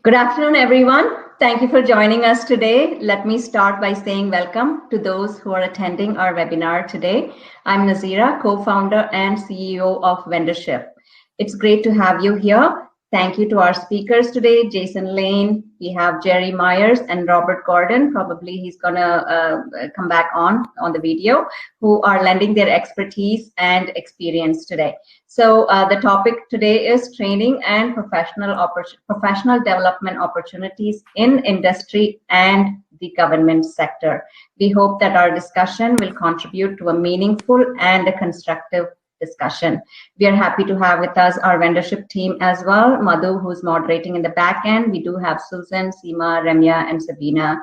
Good afternoon, everyone. Thank you for joining us today. Let me start by saying welcome to those who are attending our webinar today. I'm Nazira, co-founder and CEO of Vendorship. It's great to have you here. Thank you to our speakers today, Jason Lane, we have Jerry Myers and Robert Gordon. Probably he's gonna come back on the video, who are lending their expertise and experience today. So the topic today is training and professional development opportunities in industry and the government sector. We hope that our discussion will contribute to a meaningful and a constructive discussion. We are happy to have with us our Vendorship team as well. Madhu, who's moderating in the back end. We do have Susan, Seema, Ramya, and Sabina,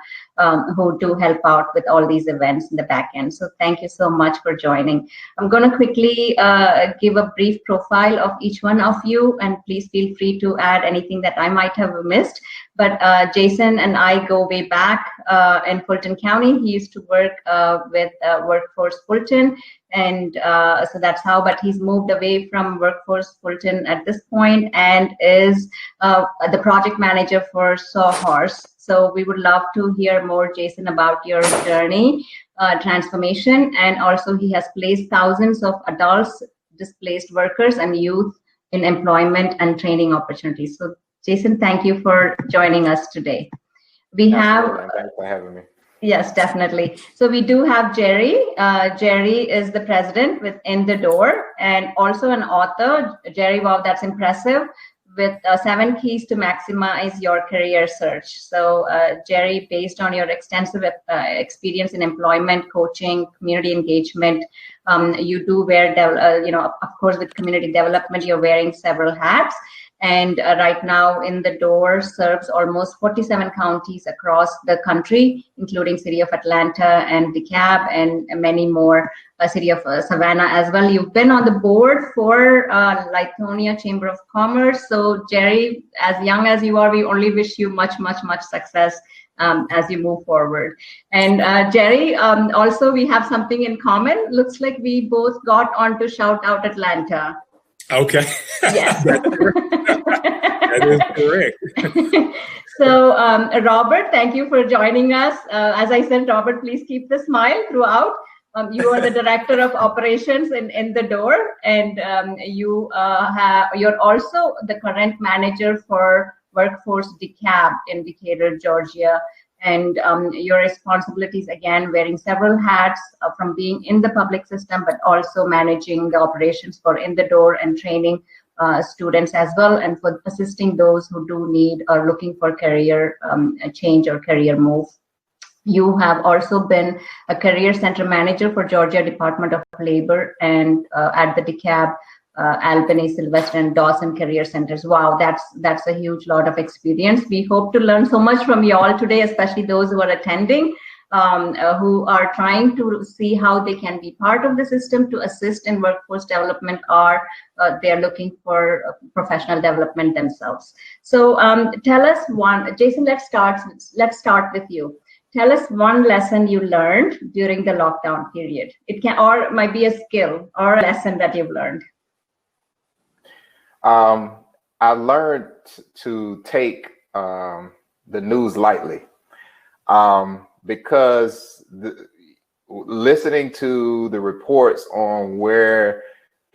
who do help out with all these events in the back end. So thank you so much for joining. I'm going to quickly give a brief profile of each one of you, and please feel free to add anything that I might have missed. But Jason and I go way back in Fulton County. He used to work with Workforce Fulton, and so that's how, but he's moved away from Workforce Fulton at this point and is the project manager for Sawhorse. So we would love to hear more, Jason, about your journey, transformation, and also he has placed thousands of adults, displaced workers, and youth in employment and training opportunities. So Jason, thank you for joining us today. We have... Thanks for having me. Yes, definitely. So we do have Jerry. Jerry is the president with In the Door and also an author. Jerry, wow, that's impressive, with 7 keys to maximize your career search. So Jerry, based on your extensive experience in employment, coaching, community engagement, you do wear, of course, with community development, you're wearing several hats. And right now, In the Door serves almost 47 counties across the country, including city of Atlanta and DeKalb and many more, city of Savannah as well. You've been on the board for Lithonia Chamber of Commerce. So Jerry, as young as you are, we only wish you much success as you move forward. And Jerry, also we have something in common. Looks like we both got on to Shout Out Atlanta. Okay. Yes. That is correct. So, Robert, thank you for joining us. As I said, Robert, please keep the smile throughout. You are the director of operations in The Door, and you're also the current manager for Workforce DeKalb in Decatur, Georgia. And your responsibilities, again, wearing several hats from being in the public system, but also managing the operations for In the Door and training students as well, and for assisting those who do need or looking for career change or career move. You have also been a career center manager for Georgia Department of Labor and at the DeKalb, Albany, Sylvester, and Dawson career centers. Wow, that's a huge lot of experience. We hope to learn so much from you all today, especially those who are attending, who are trying to see how they can be part of the system to assist in workforce development, or they're looking for professional development themselves. So tell us one, Jason, let's start with you. Tell us one lesson you learned during the lockdown period. It can, or might be a skill or a lesson that you've learned. I learned to take the news lightly, because listening to the reports on where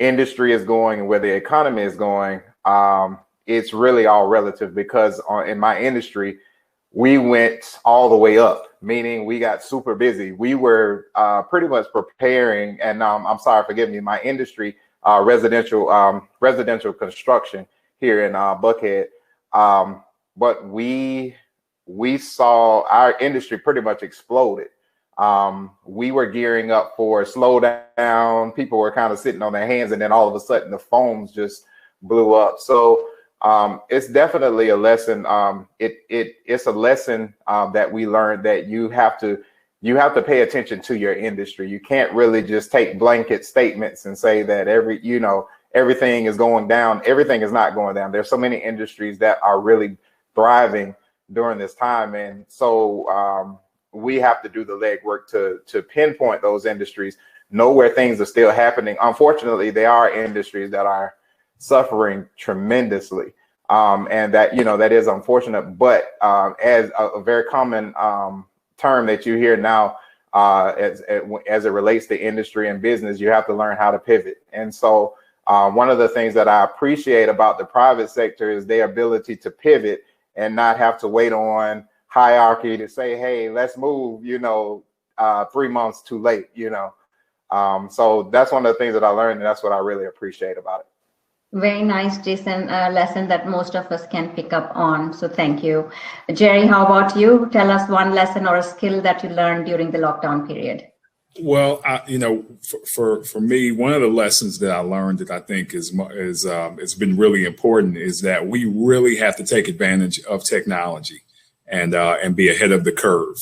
industry is going and where the economy is going, it's really all relative, because in my industry, we went all the way up, meaning we got super busy. We were pretty much preparing, and I'm sorry, forgive me, my industry, residential construction here in Buckhead, but we saw our industry pretty much exploded. We were gearing up for a slowdown. People were kind of sitting on their hands, and then all of a sudden the phones just blew up. So it's definitely a lesson. It's a lesson that we learned, that you have to pay attention to your industry. You can't really just take blanket statements and say that everything is going down. Everything is not going down. There's so many industries that are really thriving during this time. And so we have to do the legwork to pinpoint those industries, know where things are still happening. Unfortunately, there are industries that are suffering tremendously. And that, that is unfortunate. But as a very common term that you hear now, as it relates to industry and business, you have to learn how to pivot. And so one of the things that I appreciate about the private sector is their ability to pivot and not have to wait on hierarchy to say, hey, let's move, 3 months too late, So that's one of the things that I learned, and that's what I really appreciate about it. Very nice, Jason, a lesson that most of us can pick up on. So thank you. Jerry, how about you? Tell us one lesson or a skill that you learned during the lockdown period. Well, for me, one of the lessons that I learned that I think is it's been really important is that we really have to take advantage of technology and be ahead of the curve.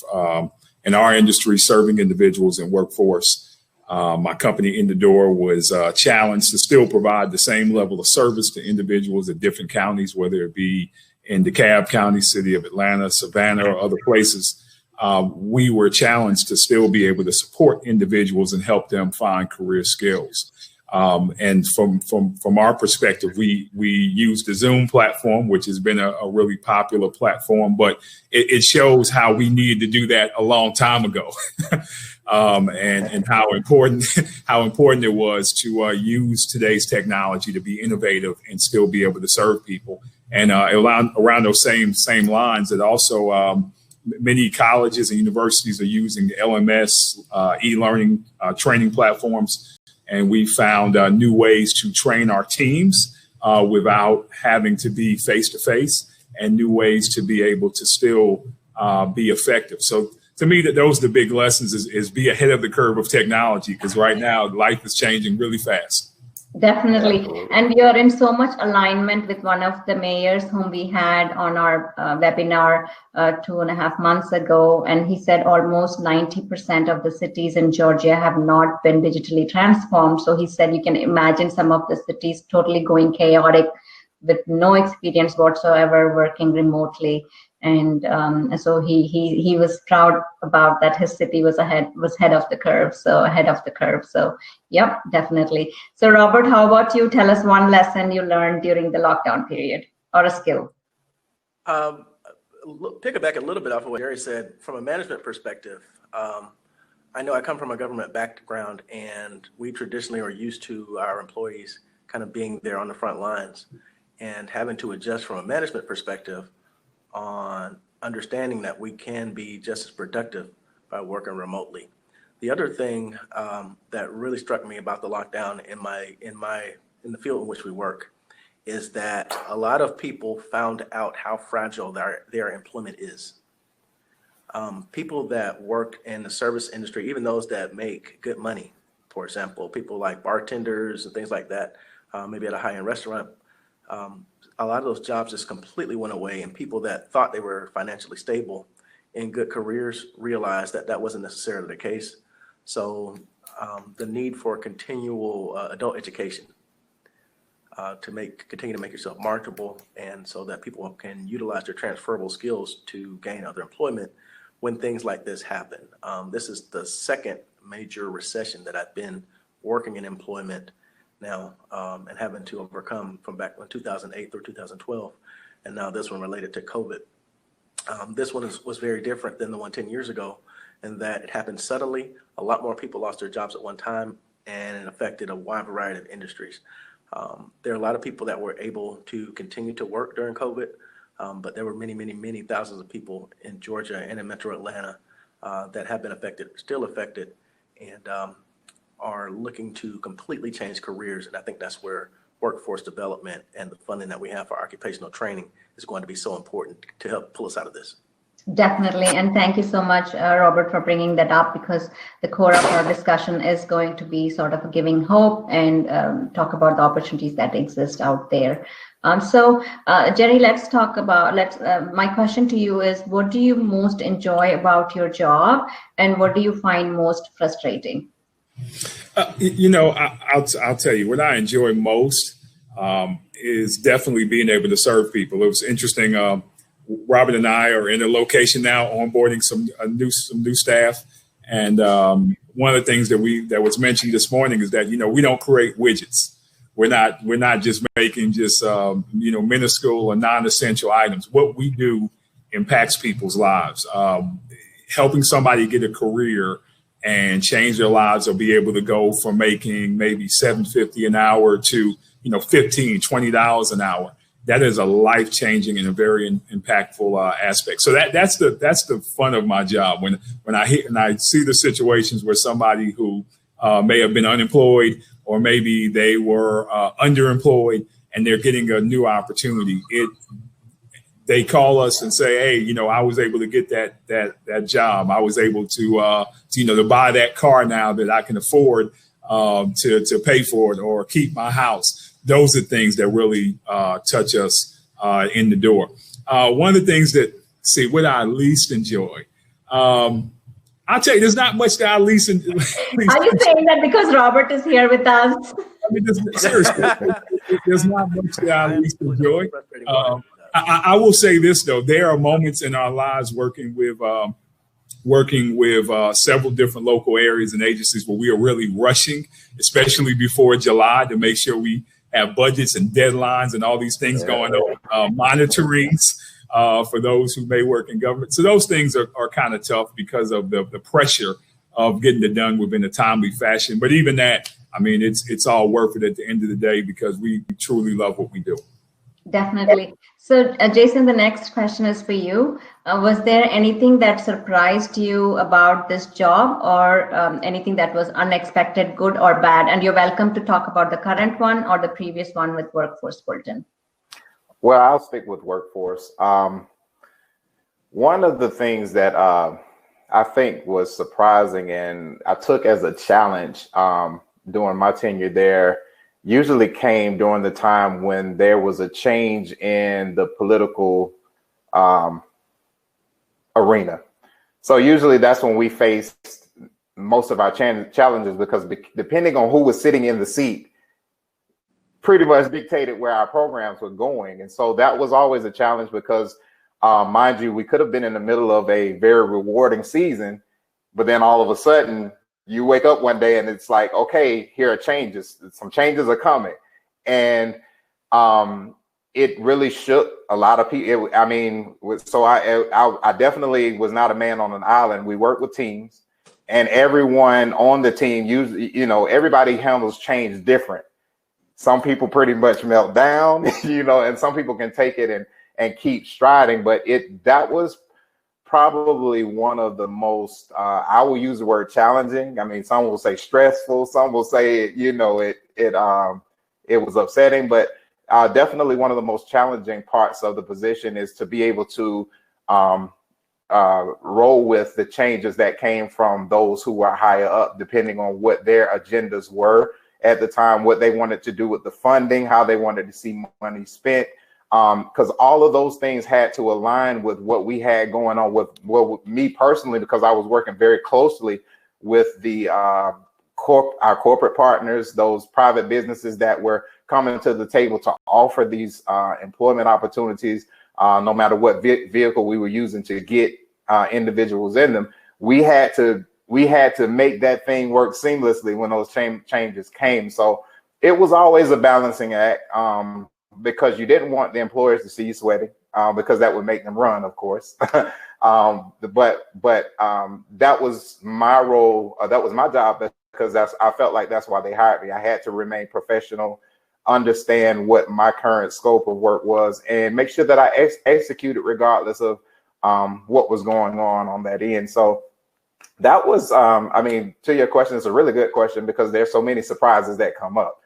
In our industry, serving individuals and workforce, my company In the Door was challenged to still provide the same level of service to individuals at different counties, whether it be in DeKalb County, City of Atlanta, Savannah, or other places. We were challenged to still be able to support individuals and help them find career skills. And from our perspective, we use the Zoom platform, which has been a really popular platform, but it shows how we needed to do that a long time ago. And how important it was to use today's technology to be innovative and still be able to serve people. And around those same lines, that also many colleges and universities are using LMS, e-learning training platforms, and we found new ways to train our teams without having to be face-to-face, and new ways to be able to still be effective. So to me, those are the big lessons is be ahead of the curve of technology, because right now life is changing really fast. Definitely. And we are in so much alignment with one of the mayors whom we had on our webinar 2.5 months ago. And he said almost 90% of the cities in Georgia have not been digitally transformed. So he said you can imagine some of the cities totally going chaotic with no experience whatsoever working remotely. And so he was proud about that his city was ahead of the curve. So yep, definitely. So Robert, how about you? Tell us one lesson you learned during the lockdown period or a skill. Pick it back a little bit off of what Jerry said from a management perspective. I know I come from a government background, and we traditionally are used to our employees kind of being there on the front lines and having to adjust from a management perspective on understanding that we can be just as productive by working remotely. The other thing that really struck me about the lockdown in the field in which we work is that a lot of people found out how fragile their employment is. People that work in the service industry, even those that make good money, for example, people like bartenders and things like that, maybe at a high-end restaurant, a lot of those jobs just completely went away, and people that thought they were financially stable in good careers realized that that wasn't necessarily the case. So the need for continual adult education to continue to make yourself marketable, and so that people can utilize their transferable skills to gain other employment when things like this happen. This is the second major recession that I've been working in employment now, and having to overcome from back in 2008 through 2012, and now this one related to COVID. This one was very different than the one 10 years ago, in that it happened suddenly. A lot more people lost their jobs at one time, and it affected a wide variety of industries. There are a lot of people that were able to continue to work during COVID, but there were many thousands of people in Georgia and in Metro Atlanta that have been affected, still affected, and are looking to completely change careers. And I think that's where workforce development and the funding that we have for occupational training is going to be so important to help pull us out of this. Definitely. And thank you so much, Robert, for bringing that up, because the core of our discussion is going to be sort of giving hope and talk about the opportunities that exist out there. So Jerry, let's talk about, my question to you is, what do you most enjoy about your job, and what do you find most frustrating? I'll tell you what I enjoy most is definitely being able to serve people. It was interesting. Robert and I are in a location now onboarding some new staff, and one of the things that was mentioned this morning is that we don't create widgets. we're not just making just minuscule or non-essential items. What we do impacts people's lives. Helping somebody get a career and change their lives, or be able to go from making maybe $7.50 an hour to $15, $20 an hour. That is a life-changing and a very impactful aspect. So that's the fun of my job. When I see the situations where somebody who may have been unemployed, or maybe they were underemployed, and they're getting a new opportunity. They call us and say, hey, I was able to get that job. I was able to buy that car now that I can afford to pay for it, or keep my house. Those are things that really touch us in the door. One of the things what I least enjoy, I'll tell you, there's not much that I least enjoy. Are you saying that because Robert is here with us? I mean, seriously, there's not much that I least enjoy. I will say this, though. There are moments in our lives working with several different local areas and agencies where we are really rushing, especially before July, to make sure we have budgets and deadlines and all these things going on, monitorings for those who may work in government. So those things are kind of tough because of the pressure of getting it done within a timely fashion. But even that, I mean, it's all worth it at the end of the day, because we truly love what we do. Definitely. So, Jason, the next question is for you. Was there anything that surprised you about this job, or anything that was unexpected, good or bad? And you're welcome to talk about the current one or the previous one with Workforce Fulton. Well, I'll stick with Workforce. One of the things that I think was surprising and I took as a challenge during my tenure there usually came during the time when there was a change in the political arena. So usually that's when we faced most of our challenges, because depending on who was sitting in the seat, pretty much dictated where our programs were going. And so that was always a challenge, because mind you, we could have been in the middle of a very rewarding season, but then all of a sudden you wake up one day and it's like, okay, here are changes. Some changes are coming. And it really shook a lot of people. So I definitely was not a man on an island. We worked with teams, and everyone on the team, everybody handles change different. Some people pretty much melt down, and some people can take it and keep striding. But that was probably one of the most, I will use the word challenging. I mean, some will say stressful, some will say, it was upsetting, but definitely one of the most challenging parts of the position is to be able to roll with the changes that came from those who were higher up, depending on what their agendas were at the time, what they wanted to do with the funding, how they wanted to see money spent. Because all of those things had to align with what we had going on with me personally, because I was working very closely with our corporate partners, those private businesses that were coming to the table to offer these employment opportunities, no matter what vehicle we were using to get individuals in them. We had to make that thing work seamlessly when those changes came. So it was always a balancing act. Because you didn't want the employers to see you sweating, because that would make them run, of course. But that was my role. That was my job, because I felt like that's why they hired me. I had to remain professional, understand what my current scope of work was, and make sure that I executed regardless of what was going on that end. So that was, to your question, it's a really good question, because there's so many surprises that come up.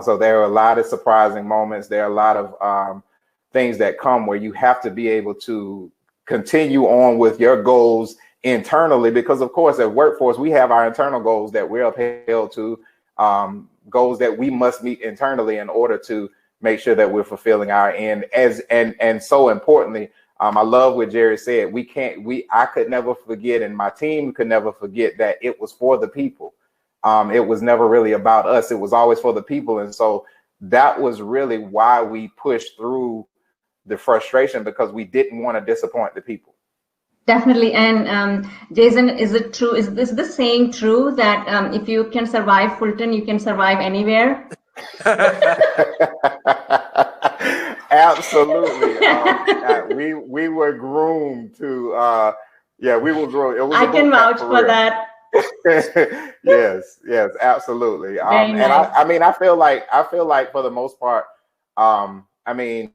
So there are a lot of surprising moments. There are a lot of things that come where you have to be able to continue on with your goals internally, because of course at Workforce, we have our internal goals that we're upheld to, goals that we must meet internally in order to make sure that we're fulfilling our end. And so importantly, I love what Jerry said. I could never forget, and my team could never forget, that it was for the people. It was never really about us. It was always for the people. And so that was really why we pushed through the frustration, because we didn't want to disappoint the people. Definitely. And Jason, is it true? Is this saying true that if you can survive Fulton, you can survive anywhere? Absolutely. We were groomed to we were groomed. It was a I can boot camp vouch for for real. that. Yes, absolutely. Very And nice. I feel like for the most part, I mean,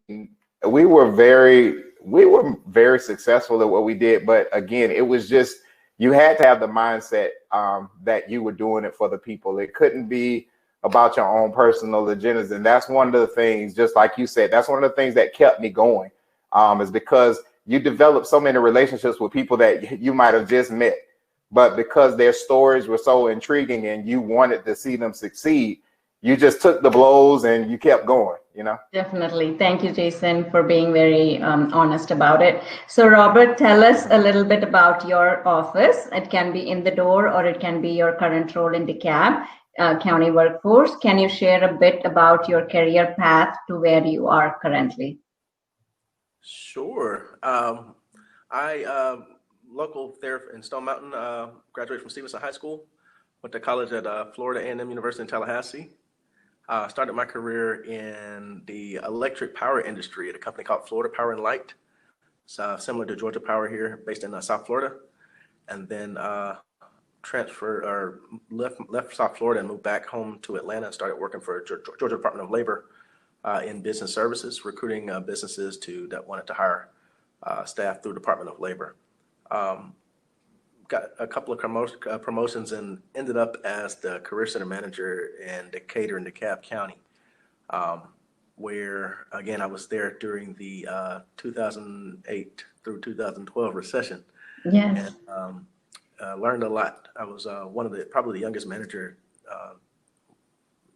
we were very successful at what we did, but again, it was just you had to have the mindset that you were doing it for the people. It couldn't be about your own personal agendas, and that's one of the things. Just like you said, that's one of the things that kept me going. Is because you develop so many relationships with people that you might have just met, but because their stories were so intriguing and you wanted to see them succeed, you just took the blows and you kept going, you know? Definitely. Thank you, Jason, for being very honest about it. So, Robert, tell us a little bit about your office. It can be in the door or it can be your current role in DeKalb County Workforce. Can you share a bit about your career path to where you are currently? Sure. Local there in Stone Mountain, graduated from Stevenson High School, went to college at Florida A&M University in Tallahassee. Started my career in the electric power industry at a company called Florida Power and Light. It's similar to Georgia Power here, based in South Florida. And then left South Florida and moved back home to Atlanta and started working for Georgia Department of Labor in business services, recruiting businesses that wanted to hire staff through Department of Labor. Got a couple of promotions and ended up as the Career Center Manager in Decatur in DeKalb County, where, again, I was there during the 2008 through 2012 recession. Yes. And learned a lot. I was probably the youngest manager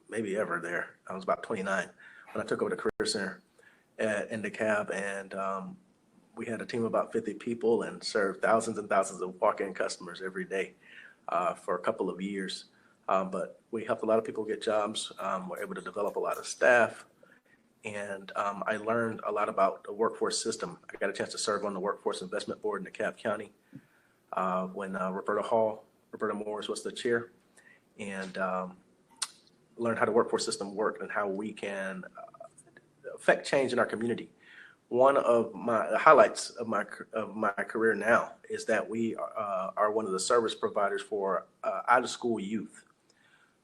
maybe ever there. I was about 29 when I took over the Career Center in DeKalb, and we had a team of about 50 people and served thousands and thousands of walk-in customers every day for a couple of years. But we helped a lot of people get jobs. We're able to develop a lot of staff. And I learned a lot about the workforce system. I got a chance to serve on the Workforce Investment Board in DeKalb County when Roberta Morris was the chair, and learned how the workforce system worked and how we can affect change in our community. One of the highlights of my career now is that we are one of the service providers for out-of-school youth.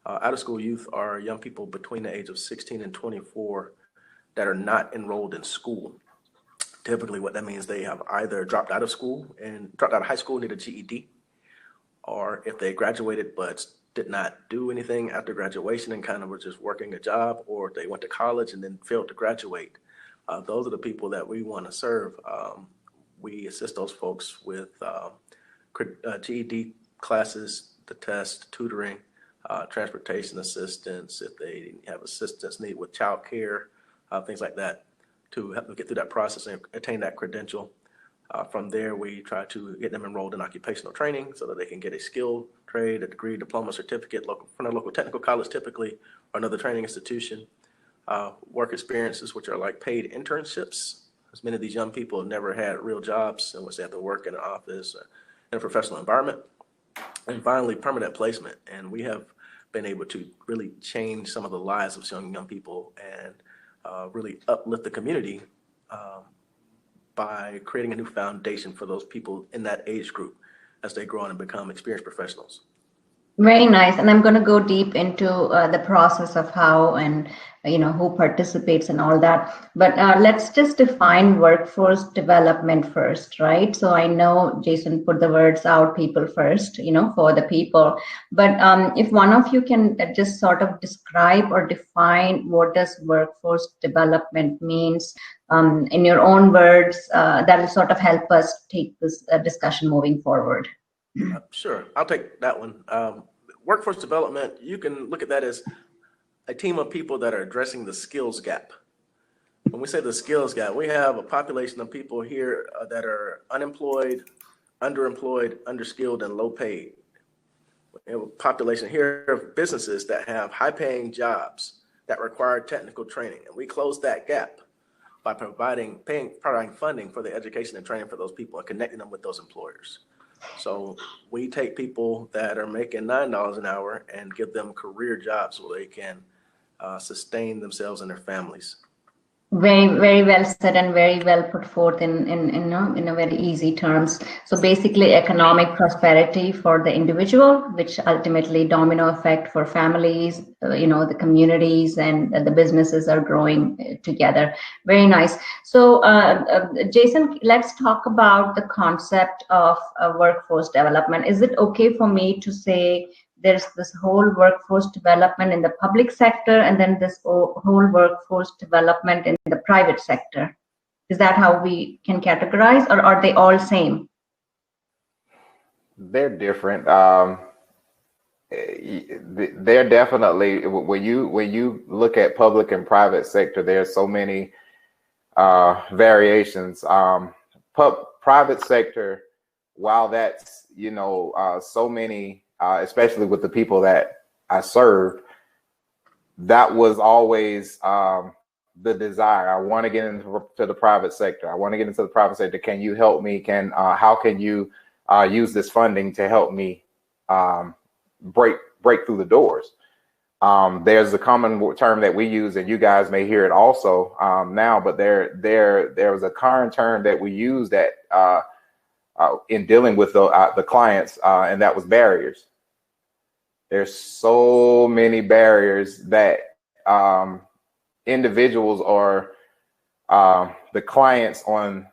Out-of-school youth are young people between the age of 16 and 24 that are not enrolled in school. Typically, what that means, they have either dropped out of high school, need a GED, or if they graduated but did not do anything after graduation and kind of were just working a job, or they went to college and then failed to graduate. Those are the people that we want to serve. We assist those folks with GED classes, the test, tutoring, transportation assistance, if they have assistance need with child care, things like that, to help them get through that process and attain that credential. From there, we try to get them enrolled in occupational training so that they can get a skill, trade, a degree, diploma, certificate from a local technical college typically, or another training institution. Work experiences, which are like paid internships, as many of these young people have never had real jobs in which they have to work in an office, in a professional environment. And finally, permanent placement. And we have been able to really change some of the lives of some young people and really uplift the community by creating a new foundation for those people in that age group as they grow on and become experienced professionals. Very nice. And I'm going to go deep into the process of how and who participates and all that. But let's just define workforce development first, right? So I know Jason put the words out, people first, for the people. But if one of you can just sort of describe or define what does workforce development means in your own words, that'll sort of help us take this discussion moving forward. Sure, I'll take that one. Workforce development, you can look at that as a team of people that are addressing the skills gap. When we say the skills gap, we have a population of people here that are unemployed, underemployed, underskilled, and low paid. We have a population here of businesses that have high paying jobs that require technical training. And we close that gap by providing funding for the education and training for those people and connecting them with those employers. So we take people that are making $9 an hour and give them career jobs so they can sustain themselves and their families. Very, very well said and very well put forth in a very easy terms. So basically, economic prosperity for the individual, which ultimately domino effect for families, the communities and the businesses are growing together. Very nice. So Jason, let's talk about the concept of workforce development. Is it okay for me to say there's this whole workforce development in the public sector and then this whole workforce development in the private sector? Is that how we can categorize, or are they all same? They're different. They're definitely, when you look at public and private sector, there's so many variations. Private sector, while that's so many, especially with the people that I served, that was always the desire. I want to get into the private sector. I want to get into the private sector. Can you help me? How can you use this funding to help me break through the doors? There's a common term that we use, and you guys may hear it also now, but there was a current term that we use that in dealing with the clients, and that was barriers. There's so many barriers that individuals or the clients on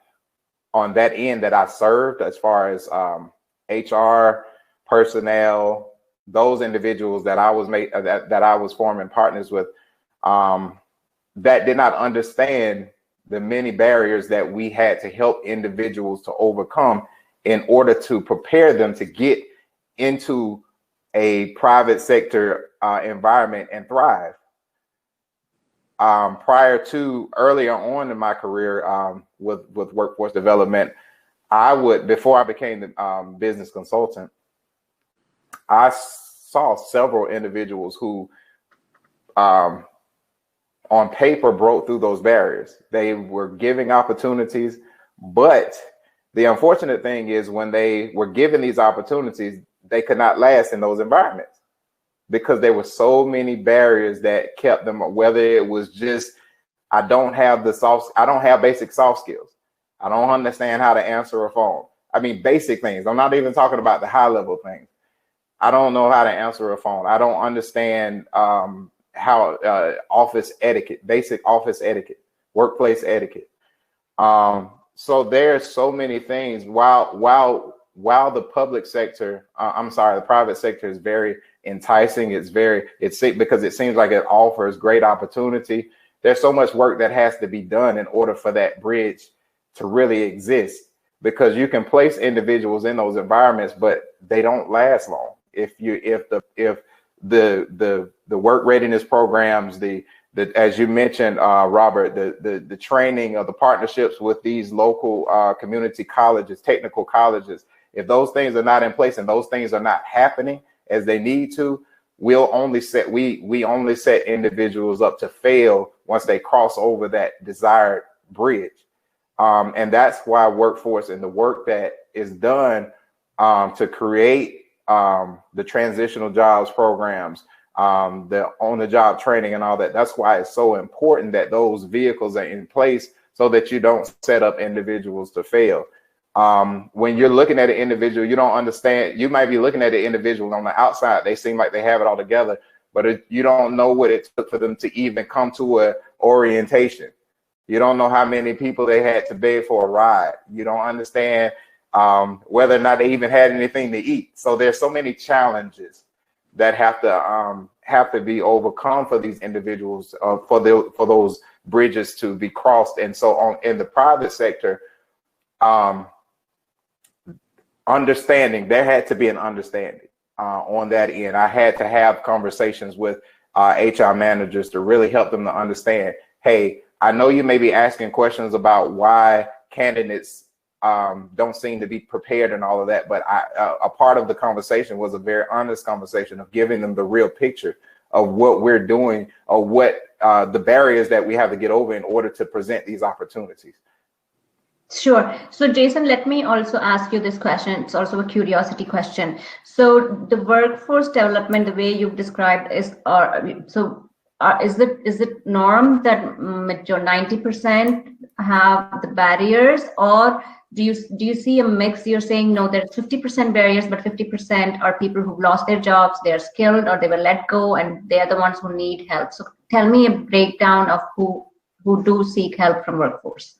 that end that I served, as far as HR, personnel, those individuals that I was forming partners with, that did not understand the many barriers that we had to help individuals to overcome in order to prepare them to get into a private sector environment and thrive. Earlier on in my career with workforce development, before I became the business consultant, I saw several individuals who on paper broke through those barriers. They were giving opportunities, but the unfortunate thing is when they were given these opportunities, they could not last in those environments because there were so many barriers that kept them, whether it was just, I don't have basic soft skills. I don't understand how to answer a phone. I mean, basic things. I'm not even talking about the high level things. I don't know how to answer a phone. I don't understand how office etiquette, basic office etiquette, workplace etiquette. So there's so many things. While the public sector, the private sector is very enticing. It's because it seems like it offers great opportunity. There's so much work that has to be done in order for that bridge to really exist, because you can place individuals in those environments, but they don't last long. If the work readiness programs, as you mentioned, Robert, the training of the partnerships with these local community colleges, technical colleges, if those things are not in place and those things are not happening as they need to, we only set individuals up to fail once they cross over that desired bridge. And that's why workforce and the work that is done to create the transitional jobs programs, the on-the-job training and all that. That's why it's so important that those vehicles are in place so that you don't set up individuals to fail. When you're looking at an individual, you don't understand. You might be looking at an individual on the outside. They seem like they have it all together, but you don't know what it took for them to even come to a orientation. You don't know how many people they had to beg for a ride. You don't understand whether or not they even had anything to eat. So there's so many challenges that have to be overcome for these individuals, for those bridges to be crossed. And so on in the private sector, there had to be an understanding on that end. I had to have conversations with HR managers to really help them to understand, hey, I know you may be asking questions about why candidates don't seem to be prepared and all of that, but a part of the conversation was a very honest conversation of giving them the real picture of what we're doing, or what the barriers that we have to get over in order to present these opportunities. Sure. So Jason, let me also ask you this question. It's also a curiosity question. So the workforce development, the way you've described is, so is it norm that 90% have the barriers, or do you see a mix? You're saying no, there's 50% barriers, but 50% are people who've lost their jobs, they're skilled, or they were let go, and they're the ones who need help. So tell me a breakdown of who do seek help from workforce.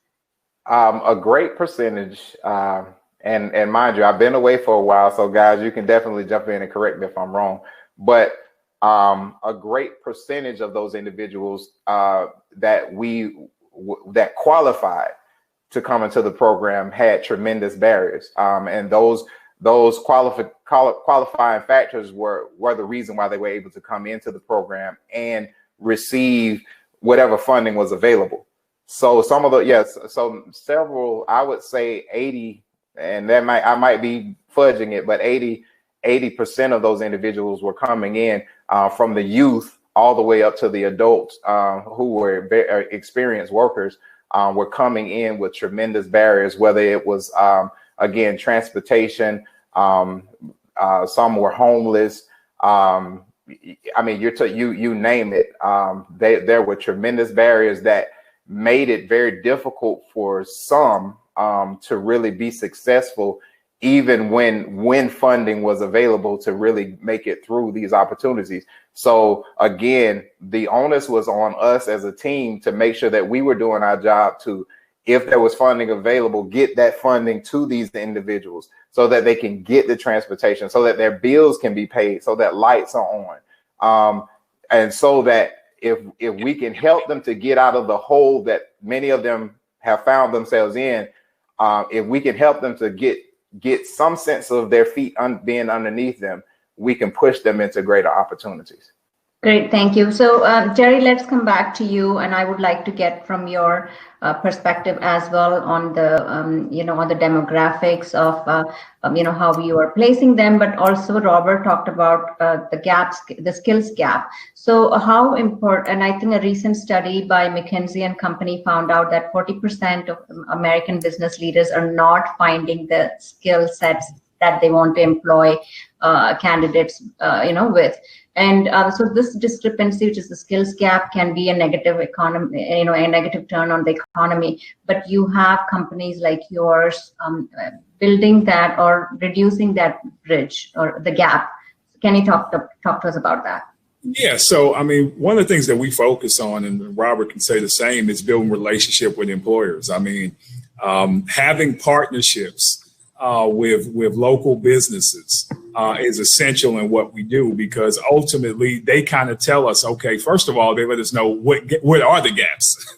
A great percentage, and mind you, I've been away for a while, so guys, you can definitely jump in and correct me if I'm wrong. But a great percentage of those individuals that qualified to come into the program had tremendous barriers, and those qualifying factors were the reason why they were able to come into the program and receive whatever funding was available. So so several, I would say 80, and I might be fudging it, but 80% of those individuals were coming in from the youth all the way up to the adults who were experienced workers, were coming in with tremendous barriers, whether it was, again, transportation, some were homeless. I mean, you name it. There were tremendous barriers that made it very difficult for some to really be successful, even when funding was available to really make it through these opportunities. So again, the onus was on us as a team to make sure that we were doing our job to, if there was funding available, get that funding to these individuals so that they can get the transportation, so that their bills can be paid, so that lights are on. And so that if we can help them to get out of the hole that many of them have found themselves in, if we can help them to get some sense of their feet being underneath them, we can push them into greater opportunities. Great, thank you. So Jerry, let's come back to you, and I would like to get from your perspective as well on the on the demographics of how you are placing them, but also Robert talked about the gaps, the skills gap. So how important, and I think a recent study by McKinsey and Company found out that 40% of American business leaders are not finding the skill sets that they want to employ candidates with. And so this discrepancy, which is the skills gap, can be a negative economy, a negative turn on the economy. But you have companies like yours building that or reducing that bridge or the gap. Can you talk to us about that? Yeah. So, I mean, one of the things that we focus on, and Robert can say the same, is building relationship with employers. I mean, having partnerships with local businesses is essential in what we do, because ultimately they kind of tell us, okay, first of all, they let us know what are the gaps.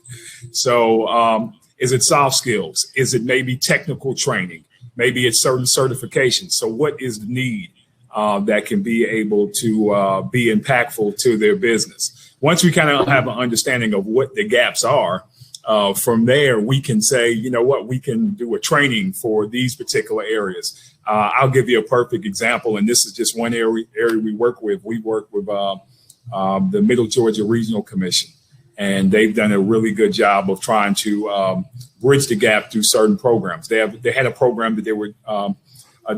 So is it soft skills? Is it maybe technical training? Maybe it's certain certifications. So what is the need that can be able to be impactful to their business? Once we kind of have an understanding of what the gaps are, from there, we can say, you know what, we can do a training for these particular areas. I'll give you a perfect example, and this is just one area we work with. We work with the Middle Georgia Regional Commission, and they've done a really good job of trying to bridge the gap through certain programs. They had a program that they were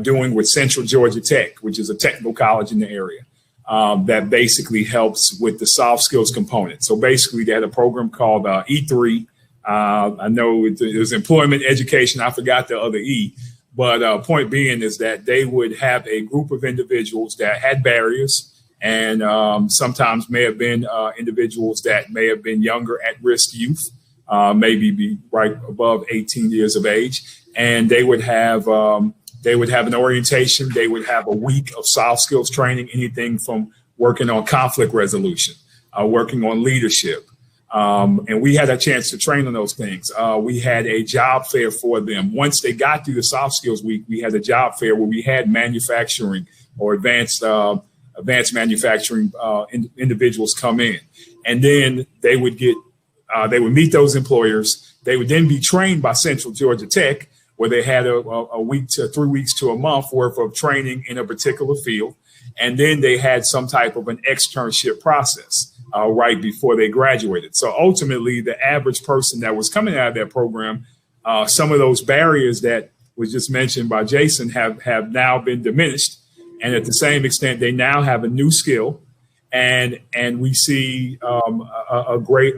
doing with Central Georgia Tech, which is a technical college in the area. That basically helps with the soft skills component. So basically, they had a program called E3. I know it was employment education. I forgot the other E. But point being is that they would have a group of individuals that had barriers, and sometimes may have been individuals that may have been younger at-risk youth, maybe be right above 18 years of age. And they would have an orientation. They would have a week of soft skills training, anything from working on conflict resolution, working on leadership. And we had a chance to train on those things. We had a job fair for them. Once they got through the soft skills week, we had a job fair where we had manufacturing or advanced manufacturing individuals come in. And then they would meet those employers. They would then be trained by Central Georgia Tech, where they had a week to 3 weeks to a month worth of training in a particular field. And then they had some type of an externship process right before they graduated. So ultimately, the average person that was coming out of that program, some of those barriers that was just mentioned by Jason have now been diminished. And at the same extent, they now have a new skill. and we see a great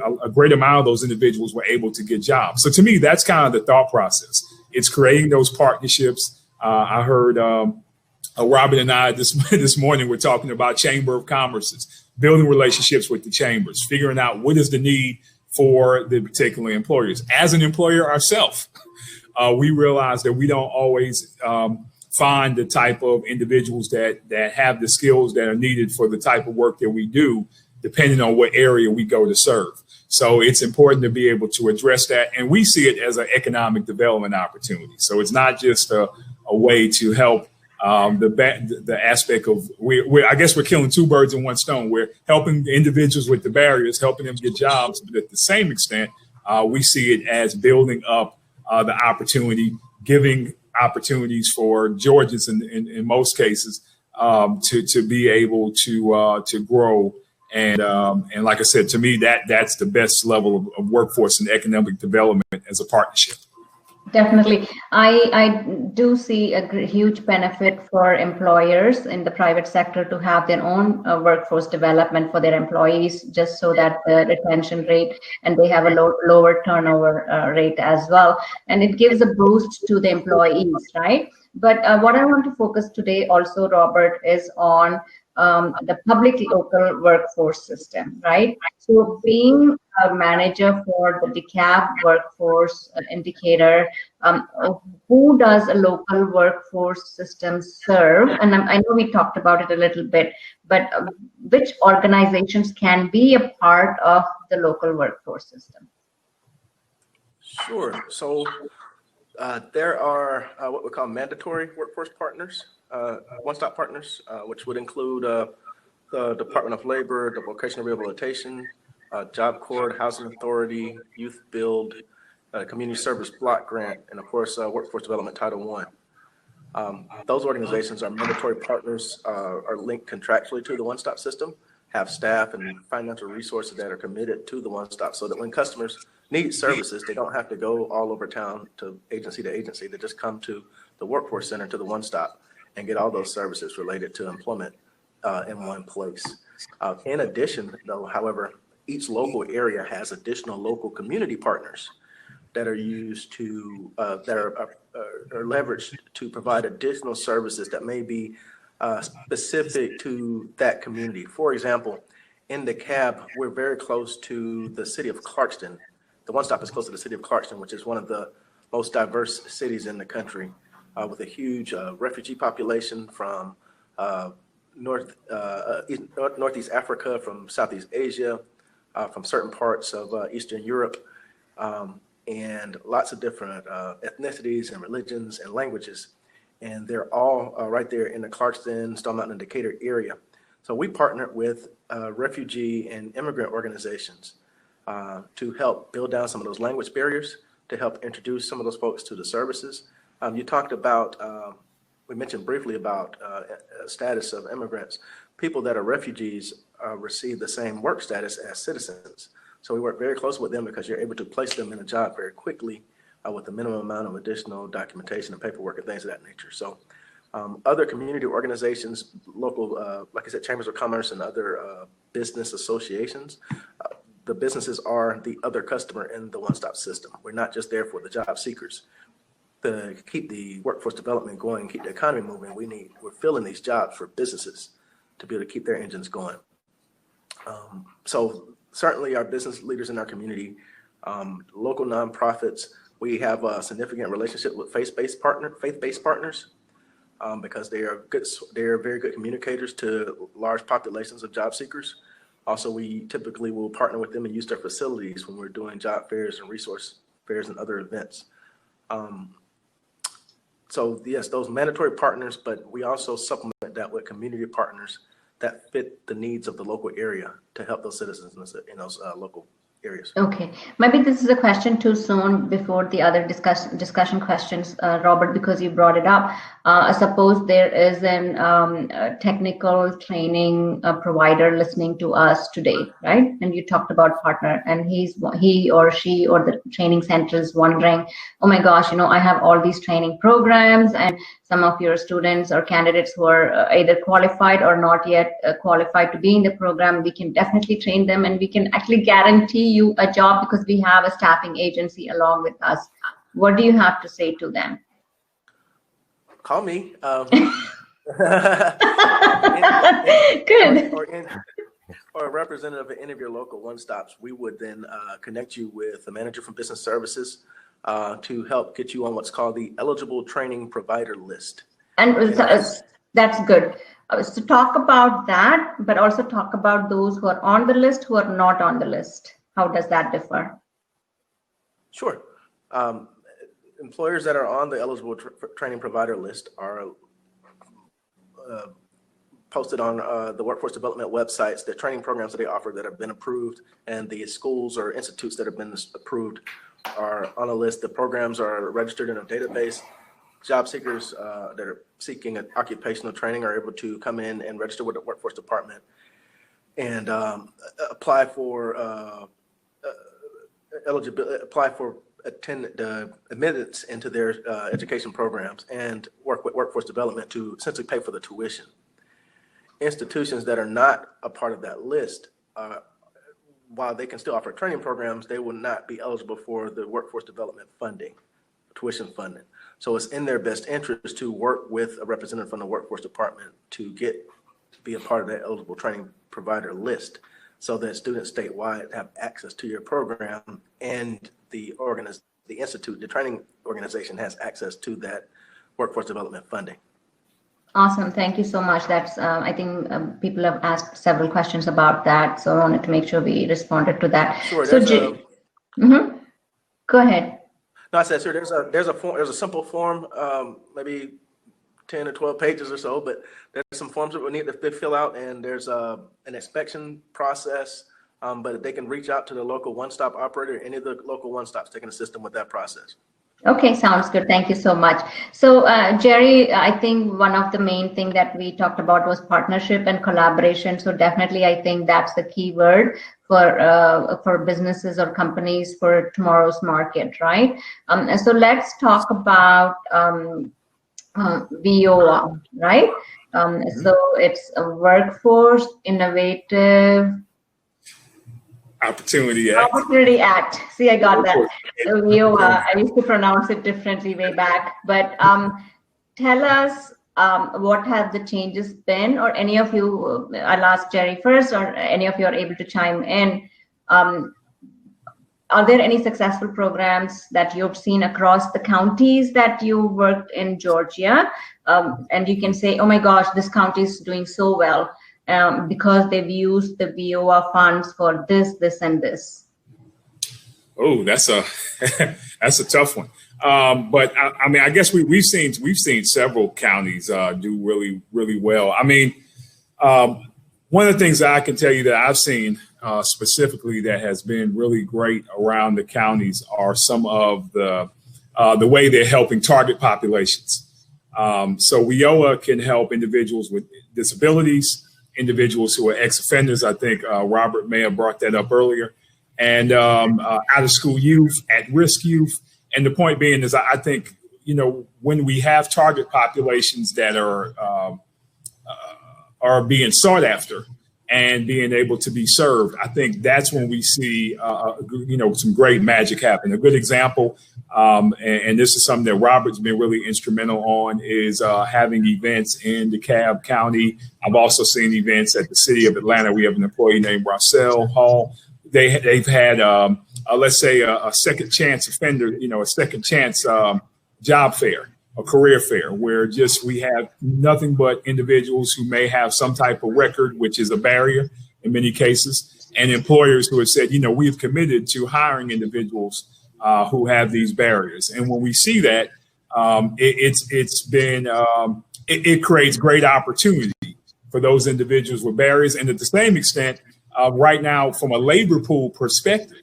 amount of those individuals were able to get jobs. So to me, that's kind of the thought process. It's creating those partnerships. I heard Robin and I this morning were talking about Chamber of Commerce's, building relationships with the chambers, figuring out what is the need for the particular employers. As an employer ourselves, we realize that we don't always find the type of individuals that have the skills that are needed for the type of work that we do, depending on what area we go to serve. So it's important to be able to address that. And we see it as an economic development opportunity. So it's not just a way to help the aspect of, I guess we're killing two birds in one stone. We're helping the individuals with the barriers, helping them get jobs. But at the same extent, we see it as building up the opportunity, giving opportunities for Georgians in most cases to be able to grow. And like I said, to me, that's the best level of workforce and economic development as a partnership. Definitely. I do see a huge benefit for employers in the private sector to have their own workforce development for their employees, just so that the retention rate and they have a lower turnover rate as well. And it gives a boost to the employees, right? But what I want to focus today also, Robert, is on the public local workforce system, right? So being a manager for the DeKalb workforce indicator, who does a local workforce system serve? And I know we talked about it a little bit, but which organizations can be a part of the local workforce system? Sure. So there are what we call mandatory workforce partners, one-stop partners, which would include the Department of Labor, the Vocational Rehabilitation, Job Corps, Housing Authority, Youth Build, Community Service Block Grant, and of course, Workforce Development Title I. Those organizations are mandatory partners, are linked contractually to the one-stop system, have staff and financial resources that are committed to the one-stop, so that when customers need services, they don't have to go all over town to agency. They just come to the workforce center, to the one-stop, and get all those services related to employment in one place. In addition, though, however, each local area has additional local community partners that are used to that are leveraged to provide additional services that may be specific to that community. For example, in DeKalb, we're very close to the city of Clarkston. The one-stop is close to the city of Clarkston, which is one of the most diverse cities in the country, with a huge refugee population from Northeast Africa, from Southeast Asia, from certain parts of Eastern Europe, and lots of different ethnicities and religions and languages. And they're all right there in the Clarkston, Stone Mountain, and Decatur area. So we partnered with refugee and immigrant organizations to help build down some of those language barriers, to help introduce some of those folks to the services. You talked about, we mentioned briefly about status of immigrants. People that are refugees receive the same work status as citizens. So we work very closely with them because you're able to place them in a job very quickly with a minimum amount of additional documentation and paperwork and things of that nature. So other community organizations, local, like I said, chambers of commerce and other business associations, the businesses are the other customer in the one-stop system. We're not just there for the job seekers. To keep the workforce development going, keep the economy moving, we're filling these jobs for businesses to be able to keep their engines going. So certainly our business leaders in our community, local nonprofits, we have a significant relationship with faith-based partners because they are very good communicators to large populations of job seekers. Also, we typically will partner with them and use their facilities when we're doing job fairs and resource fairs and other events. So yes, those mandatory partners, but we also supplement that with community partners that fit the needs of the local area to help those citizens in those local areas. Okay, maybe this is a question too soon before the other discussion questions, Robert, because you brought it up. Suppose there is a technical training provider listening to us today, right? And you talked about partner, and he or she or the training center is wondering, oh my gosh, I have all these training programs, and some of your students or candidates who are either qualified or not yet qualified to be in the program, we can definitely train them, and we can actually guarantee you a job because we have a staffing agency along with us. What do you have to say to them? Call me. Good. Or a representative of any of your local one-stops. We would then connect you with a manager from business services to help get you on what's called the eligible training provider list. And that's good. So talk about that, but also talk about those who are on the list, who are not on the list. How does that differ? Sure. Employers that are on the eligible training provider list are posted on the workforce development websites, the training programs that they offer that have been approved, and the schools or institutes that have been approved are on a list. The programs are registered in a database. Job seekers that are seeking an occupational training are able to come in and register with the workforce department and apply for admittance into their education programs and work with workforce development to essentially pay for the tuition. Institutions that are not a part of that list, while they can still offer training programs, they will not be eligible for the workforce development funding, tuition funding. So it's in their best interest to work with a representative from the workforce department to be a part of that eligible training provider list, so that students statewide have access to your program, and the institute, the training organization, has access to that workforce development funding. Awesome. Thank you so much. That's, I think people have asked several questions about that, so I wanted to make sure we responded to that. Sure. So, Go ahead. No, I said, sir, there's a simple form, maybe 10 or 12 pages or so, but there's some forms that we need to fill out, and there's an inspection process, but they can reach out to the local one-stop operator. Any of the local one-stops, they can assist them with that process. Okay, sounds good. Thank you so much. So, Jerry, I think one of the main thing that we talked about was partnership and collaboration. So definitely, I think that's the key word for businesses or companies for tomorrow's market, right? So let's talk about VOA, right? So it's a workforce innovative Opportunity Act. Opportunity Act. See, I got that. VOA. I used to pronounce it differently way back. But tell us what have the changes been, or any of you, I'll ask Jerry first, or any of you are able to chime in. Are there any successful programs that you've seen across the counties that you worked in Georgia? And you can say, oh my gosh, this county is doing so well. Because they've used the VOA funds for this, and this. Oh, that's a tough one. But I mean, I guess we've seen several counties do really, really well. I mean, one of the things that I can tell you that I've seen specifically that has been really great around the counties are some of the way they're helping target populations. So WIOA can help individuals with disabilities, individuals who are ex-offenders. I think Robert may have brought that up earlier, and out-of-school youth, at-risk youth. And the point being is, I think, when we have target populations that are being sought after and being able to be served, I think that's when we see, some great magic happen. A good example, and this is something that Robert's been really instrumental on, is having events in DeKalb County. I've also seen events at the city of Atlanta. We have an employee named Rossell Hall. They've had, let's say, a second chance offender, a second chance job fair, a career fair, where we have nothing but individuals who may have some type of record, which is a barrier in many cases, and employers who have said, we've committed to hiring individuals who have these barriers. And when we see that, it creates great opportunity for those individuals with barriers. And at the same extent, right now, from a labor pool perspective,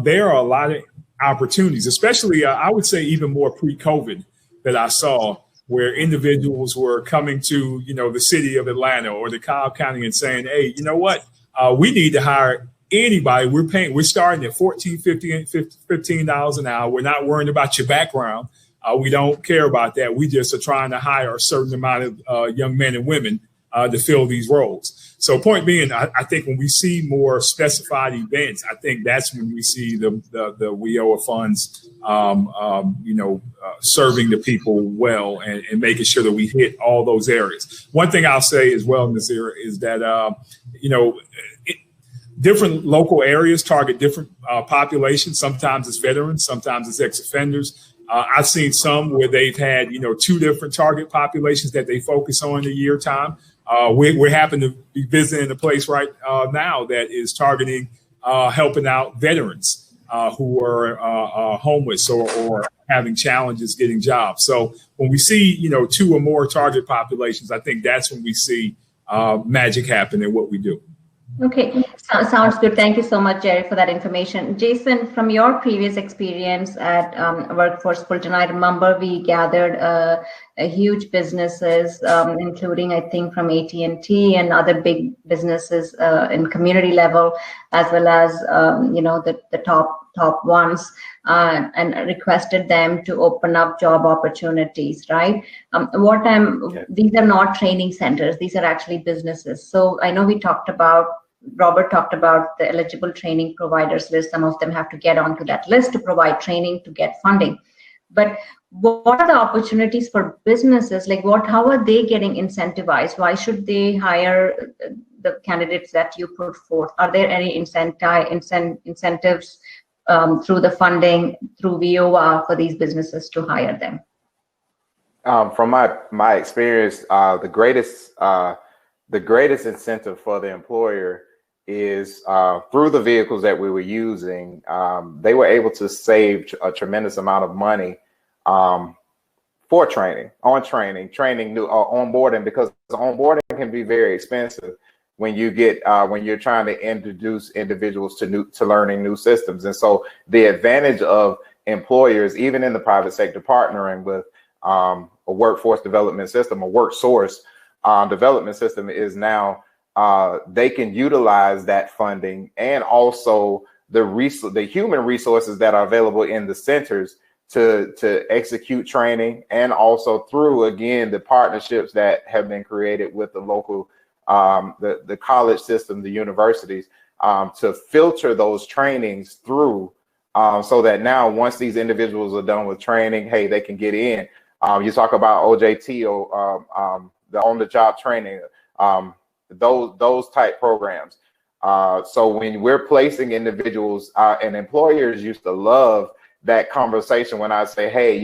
there are a lot of opportunities, especially I would say even more pre-COVID, that I saw, where individuals were coming to, the city of Atlanta or DeKalb County and saying, hey, you know what, we need to hire anybody. We're starting at $14, $15 an hour. We're not worrying about your background. We don't care about that. We just are trying to hire a certain amount of young men and women to fill these roles. So point being, I think when we see more specified events, I think that's when we see the WIOA funds, serving the people well and making sure that we hit all those areas. One thing I'll say as well, Nazira, is that, different local areas target different populations. Sometimes it's veterans, sometimes it's ex-offenders. I've seen some where they've had, 2 different target populations that they focus on a year time. We happen to be visiting a place right now that is targeting helping out veterans who are homeless or having challenges getting jobs. So when we see, 2 or more target populations, I think that's when we see magic happen in what we do. Okay, sounds good. Thank you so much, Jerry, for that information. Jason, from your previous experience at Workforce Fulton, I remember we gathered huge businesses, including, I think, from AT&T and other big businesses in community level, as well as, the top ones, and requested them to open up job opportunities, right? These are not training centers. These are actually businesses. So I know Robert talked about the eligible training providers list. Some of them have to get onto that list to provide training to get funding. But what are the opportunities for businesses? Like how are they getting incentivized? Why should they hire the candidates that you put forth? Are there any incentives through the funding, through WIOA for these businesses to hire them? From my experience, the greatest incentive for the employer is through the vehicles that we were using. They were able to save a tremendous amount of money for training, new onboarding, because onboarding can be very expensive when you're trying to introduce individuals to learning new systems. And so the advantage of employers, even in the private sector, partnering with a workforce development system, a work source development system, is now they can utilize that funding and also the human resources that are available in the centers to execute training, and also through, again, the partnerships that have been created with the local the college system, the universities, to filter those trainings through, so that now once these individuals are done with training, hey, they can get in. You talk about OJT or the on-the-job training, those type programs. So when we're placing individuals, and employers used to love that conversation when I say, hey,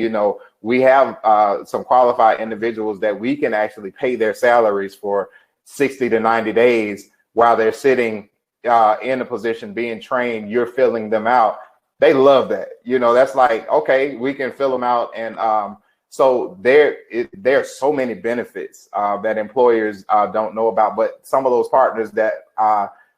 we have some qualified individuals that we can actually pay their salaries for 60 to 90 days while they're sitting in a position being trained, you're filling them out. They love that. That's like, okay, we can fill them out. And so there are so many benefits that employers don't know about. But some of those partners that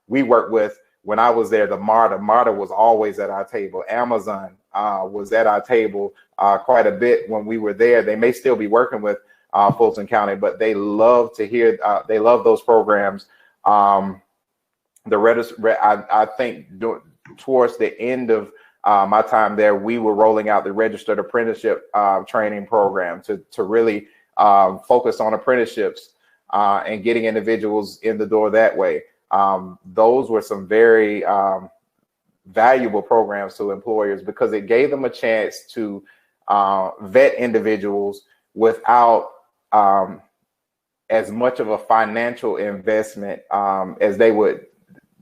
we work with, when I was there, the MARTA was always at our table. Amazon was at our table quite a bit when we were there. They may still be working with Fulton County, but they love to hear, they love those programs. I think towards the end of my time there, we were rolling out the registered apprenticeship training program to really focus on apprenticeships and getting individuals in the door that way. Those were some very valuable programs to employers, because it gave them a chance to vet individuals without as much of a financial investment as they would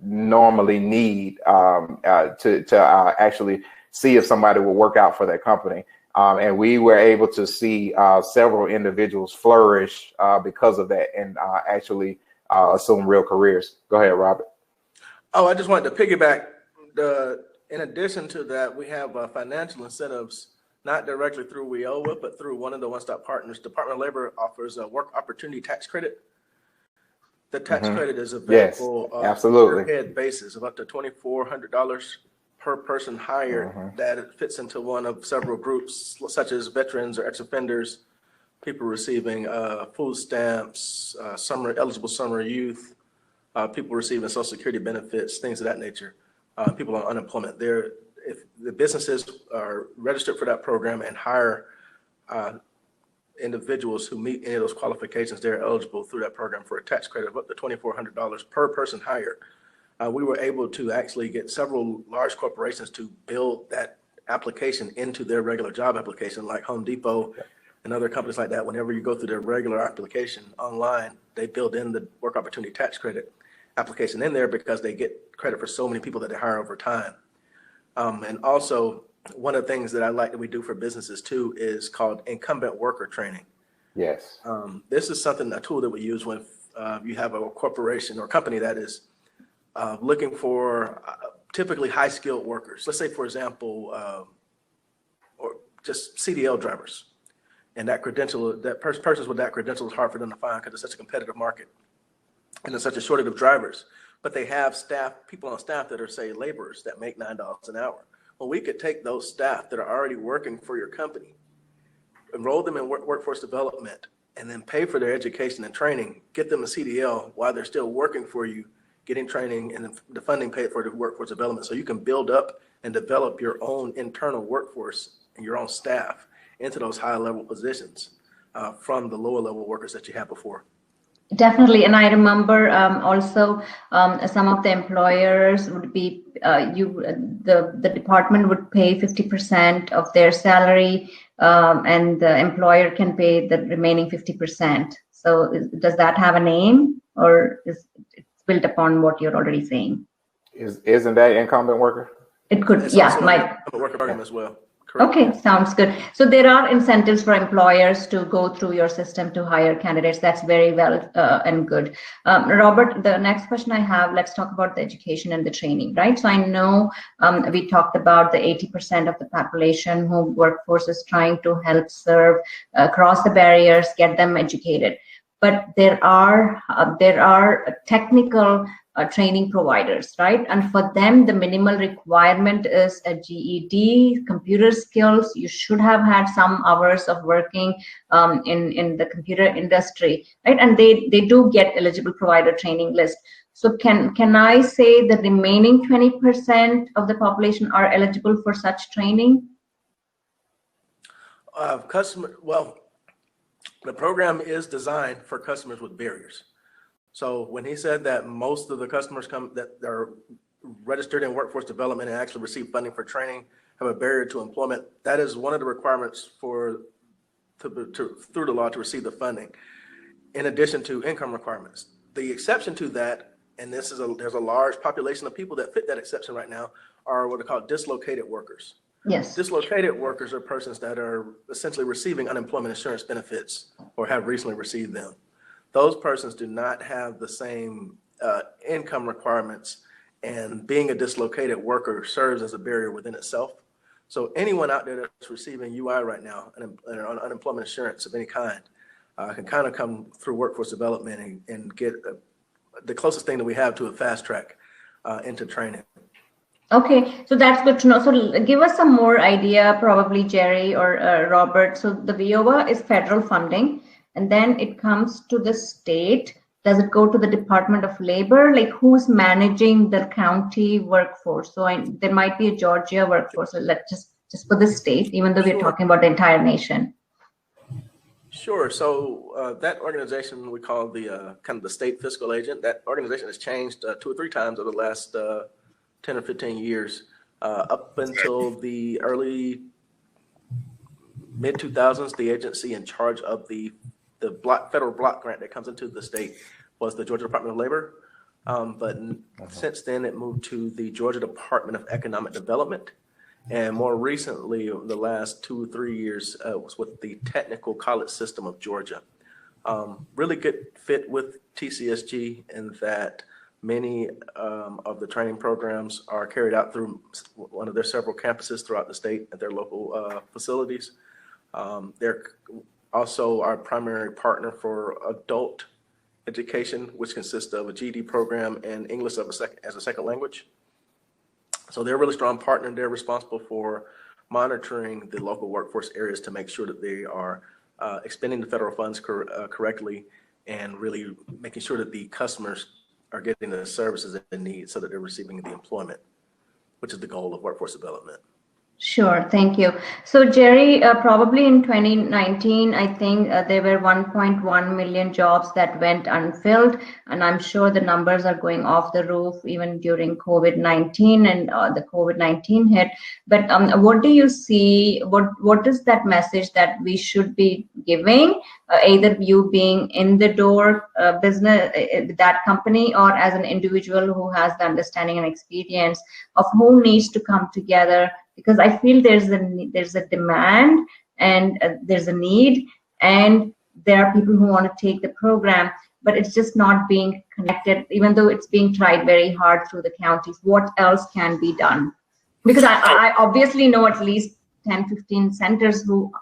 normally need to actually see if somebody will work out for their company. And we were able to see several individuals flourish because of that, and actually assume real careers. Go ahead, Robert. Oh, I just wanted to piggyback. In addition to that, we have financial incentives, not directly through WIOA, but through one of the one-stop partners. Department of Labor offers a work opportunity tax credit. The tax credit is available on a per head basis of up to $2,400 per person hired. That fits into one of several groups, such as veterans or ex-offenders, people receiving food stamps, eligible summer youth, people receiving Social Security benefits, things of that nature, people on unemployment. If the businesses are registered for that program and hire individuals who meet any of those qualifications, they're eligible through that program for a tax credit of up to $2,400 per person hired. We were able to actually get several large corporations to build that application into their regular job application, like Home Depot and other companies like that. Whenever you go through their regular application online, they build in the work opportunity tax credit application in there because they get credit for so many people that they hire over time. And also, one of the things that I like that we do for businesses too is called incumbent worker training. Yes. This is a tool that we use when you have a corporation or company that is looking for typically high skilled workers. Let's say, for example, or just CDL drivers. And that persons with that credential is hard for them to find because it's such a competitive market and there's such a shortage of drivers. But they have people on staff that are, say, laborers that make $9 an hour. Well, we could take those staff that are already working for your company, enroll them in workforce development, and then pay for their education and training, get them a CDL while they're still working for you, getting training and the funding paid for the workforce development. So you can build up and develop your own internal workforce and your own staff into those high level positions from the lower level workers that you had before. Definitely, and I remember also some of the employers would be the department would pay 50% of their salary, and the employer can pay the remaining 50%. So does that have a name, or is it built upon what you're already saying? Isn't that incumbent worker? It could, It's yeah, also a worker program as well. Correct. Okay, sounds good. So there are incentives for employers to go through your system to hire candidates. That's very well and good. Robert, the next question I have, let's talk about the education and the training, right? So I know we talked about the 80% of the population who workforce is trying to help serve, cross the barriers, get them educated. But there are technical training providers, right? And for them, the minimal requirement is a GED, computer skills. You should have had some hours of working in the computer industry, right? And they do get eligible provider training list. So can I say the remaining 20% of the population are eligible for such training? The program is designed for customers with barriers. So when he said that most of the customers that are registered in workforce development and actually receive funding for training have a barrier to employment, that is one of the requirements through the law to receive the funding, in addition to income requirements. The exception to that, and there's a large population of people that fit that exception right now, are what are called dislocated workers. Yes. Dislocated workers are persons that are essentially receiving unemployment insurance benefits or have recently received them. Those persons do not have the same income requirements, and being a dislocated worker serves as a barrier within itself. So anyone out there that's receiving UI right now and unemployment insurance of any kind can kind of come through workforce development and get the closest thing that we have to a fast track into training. Okay, so that's good to know. So give us some more idea, probably Jerry or Robert. So the VOA is federal funding, and then it comes to the state. Does it go to the Department of Labor? Like, who's managing the county workforce? So there might be a Georgia workforce. So let's just for the state, even though we're talking about the entire nation. Sure. So that organization we call the kind of the state fiscal agent. That organization has changed 2 or 3 times over the last 10 or 15 years, up until the early mid-2000s. The agency in charge of the federal block grant that comes into the state was the Georgia Department of Labor. But since then, it moved to the Georgia Department of Economic Development. And more recently, the last 2 or 3 years, was with the Technical College System of Georgia. Really good fit with TCSG in that many of the training programs are carried out through one of their several campuses throughout the state at their local facilities. They're also our primary partner for adult education, which consists of a GED program and English as a second language. So they're a really strong partner. They're responsible for monitoring the local workforce areas to make sure that they are expending the federal funds correctly and really making sure that the customers are getting the services that they need so that they're receiving the employment, which is the goal of workforce development. Sure, thank you. So, Jerry, probably in 2019, I think there were 1.1 million jobs that went unfilled, and I'm sure the numbers are going off the roof even during COVID-19 and the COVID-19 hit. But what do you see? What is that message that we should be giving? Either you being in the door business that company, or as an individual who has the understanding and experience of who needs to come together, because I feel there's a demand and there's a need, and there are people who want to take the program, but it's just not being connected, even though it's being tried very hard through the counties. What else can be done? Because I obviously know at least 10, 15 centers who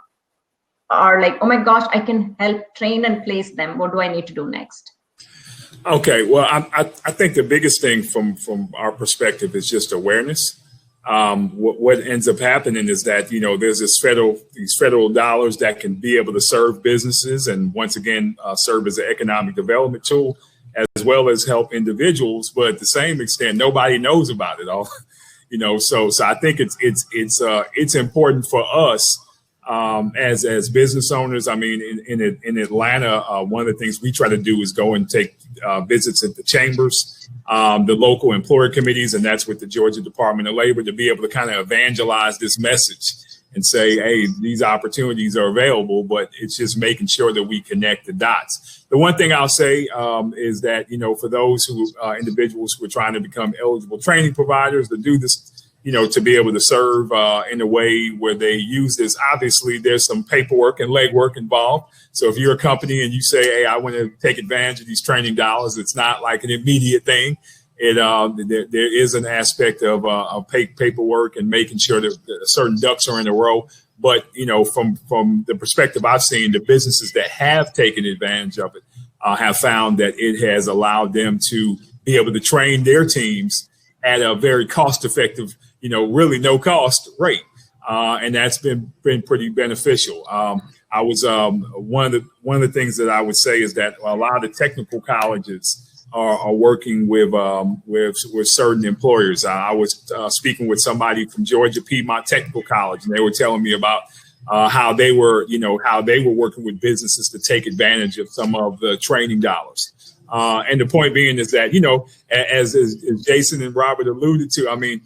are like, oh my gosh, I can help train and place them. What do I need to do next? Okay, well, I think the biggest thing from our perspective is just awareness. What ends up happening is that, there's these federal dollars that can be able to serve businesses and once again serve as an economic development tool, as well as help individuals. But at the same extent, nobody knows about it all, So I think it's important for us as business owners. I mean, in Atlanta, one of the things we try to do is go and take visits at the chambers, the local employer committees, and that's with the Georgia Department of Labor, to be able to kind of evangelize this message and say, hey, these opportunities are available, but it's just making sure that we connect the dots. The one thing I'll say is that, for those who individuals who are trying to become eligible training providers to do this, to be able to serve in a way where they use this. Obviously, there's some paperwork and legwork involved. So if you're a company and you say, hey, I want to take advantage of these training dollars, it's not like an immediate thing. There is an aspect of paperwork and making sure that certain ducks are in a row. But, from the perspective I've seen, the businesses that have taken advantage of it have found that it has allowed them to be able to train their teams at a very cost effective, really no cost rate. And that's been pretty beneficial. I was one of the things that I would say is that a lot of the technical colleges are working with certain employers. I was speaking with somebody from Georgia Piedmont Technical College, and they were telling me about how they were working with businesses to take advantage of some of the training dollars. And the point being is that, as Jason and Robert alluded to, I mean,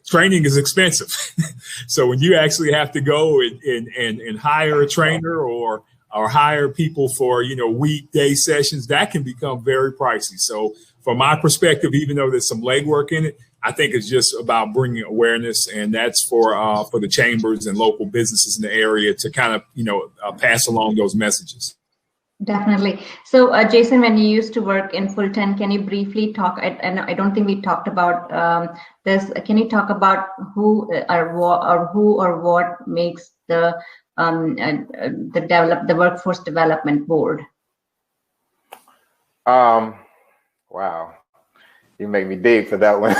training is expensive. So when you actually have to go and hire a trainer or hire people for, weekday sessions, that can become very pricey. So from my perspective, even though there's some legwork in it, I think it's just about bringing awareness, and that's for the chambers and local businesses in the area to kind of, pass along those messages. Definitely. So, Jason, when you used to work in Fulton, can you briefly talk? And I don't think we talked about this. Can you talk about who or what makes the workforce development board? Wow, you make me dig for that one.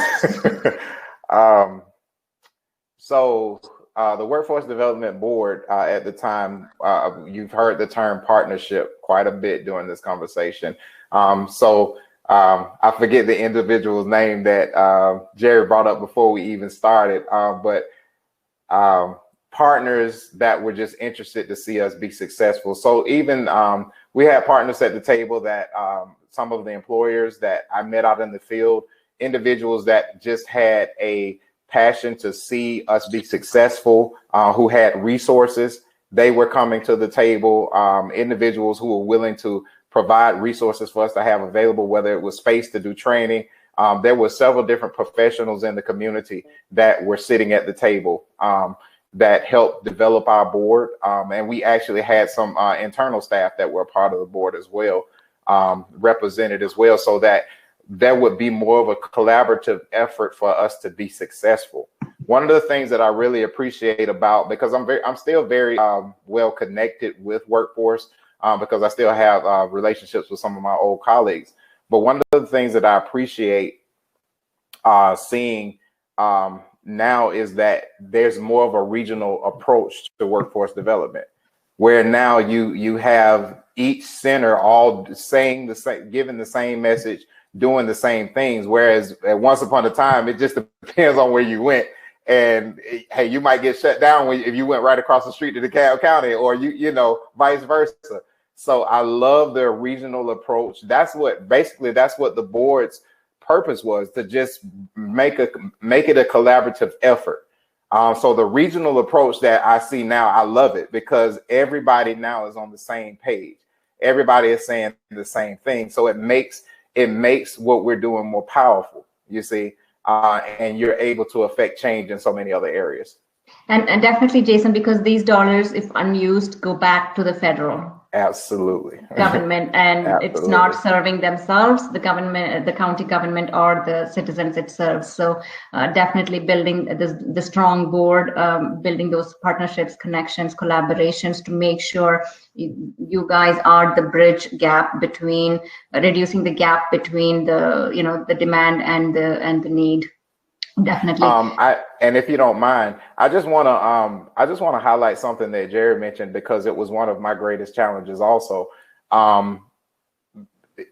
So the Workforce Development Board at the time, you've heard the term partnership quite a bit during this conversation. So I forget the individual's name that Jerry brought up before we even started, but partners that were just interested to see us be successful. So even we had partners at the table that some of the employers that I met out in the field, individuals that just had a passion to see us be successful, who had resources, they were coming to the table. Individuals who were willing to provide resources for us to have available, whether it was space to do training. There were several different professionals in the community that were sitting at the table that helped develop our board. And we actually had some internal staff that were a part of the board as well, represented as well, so that there would be more of a collaborative effort for us to be successful. One of the things that I really appreciate about, because I'm still very well connected with workforce, because I still have relationships with some of my old colleagues. But one of the things that I appreciate seeing now is that there's more of a regional approach to workforce development, where now you have each center all saying the same, giving the same message, doing the same things. Whereas at once upon a time, it just depends on where you went. And hey, you might get shut down if you went right across the street to DeKalb County, or you know, vice versa. So I love their regional approach. That's what the board's purpose was, to just make it a collaborative effort. So the regional approach that I see now, I love it, because everybody now is on the same page. Everybody is saying the same thing. So it makes what we're doing more powerful, you see, and you're able to affect change in so many other areas. And definitely, Jason, because these dollars, if unused, go back to the federal Absolutely government, and Absolutely. It's not serving themselves, the government, the county government, or the citizens it serves. So definitely building the strong board, building those partnerships, connections, collaborations to make sure you guys are the bridge gap between reducing the gap between the demand and the need. Definitely. And if you don't mind, I just want to highlight something that Jerry mentioned, because it was one of my greatest challenges also.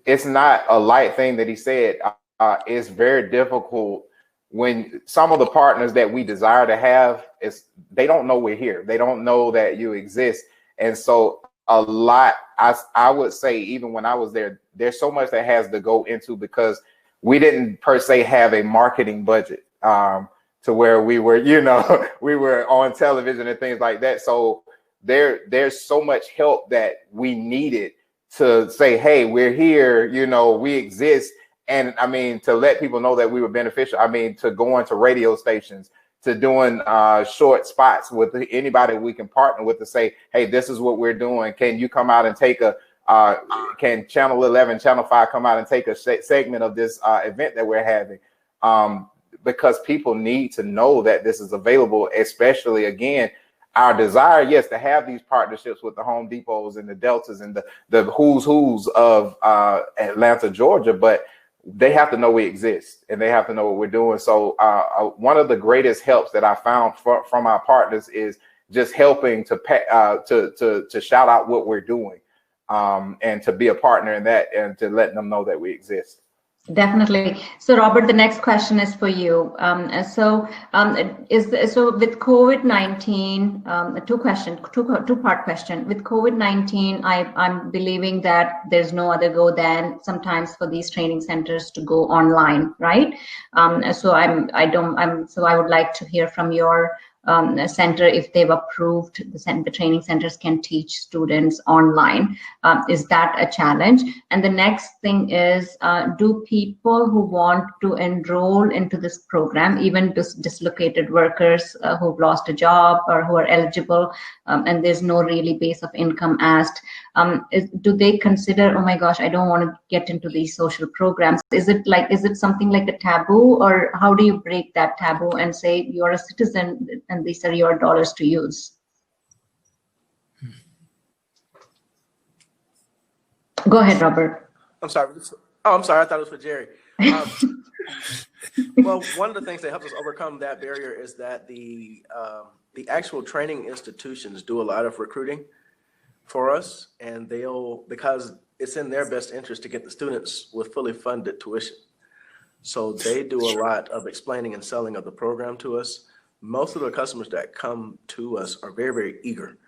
It's not a light thing that he said. It's very difficult when some of the partners that we desire to have, they don't know we're here. They don't know that you exist. And so a lot, I would say, even when I was there, there's so much that has to go into, because we didn't per se have a marketing budget. To where we were, we were on television and things like that. So there's so much help that we needed to say, hey, we're here, we exist. And I mean, to let people know that we were beneficial. I mean, to going to radio stations, to doing short spots with anybody we can partner with, to say, hey, this is what we're doing. Can you come out and take can Channel 11, Channel 5 come out and take a segment of this event that we're having? Because people need to know that this is available, especially, again, our desire, yes, to have these partnerships with the Home Depots and the Deltas and the who's of Atlanta, Georgia, but they have to know we exist and they have to know what we're doing. So one of the greatest helps that I found from our partners is just helping to shout out what we're doing, and to be a partner in that, and to let them know that we exist. Definitely. So, Robert, the next question is for you. So with COVID-19, two-part question. With COVID-19, I'm believing that there's no other go than sometimes for these training centers to go online, right? So I would like to hear from your center if they've approved the training centers can teach students online. Is that a challenge? And the next thing is, do people who want to enroll into this program, even dislocated workers who've lost a job or who are eligible, and there's no really base of income asked, do they consider, oh my gosh, I don't want to get into these social programs? Is it something like a taboo, or how do you break that taboo and say you're a citizen and these are your dollars to use? Go ahead, Robert. I'm sorry. I thought it was for Jerry. Well, one of the things that helps us overcome that barrier is that the actual training institutions do a lot of recruiting for us, and because it's in their best interest to get the students with fully funded tuition. So they do a lot of explaining and selling of the program to us. Most of the customers that come to us are very, very eager.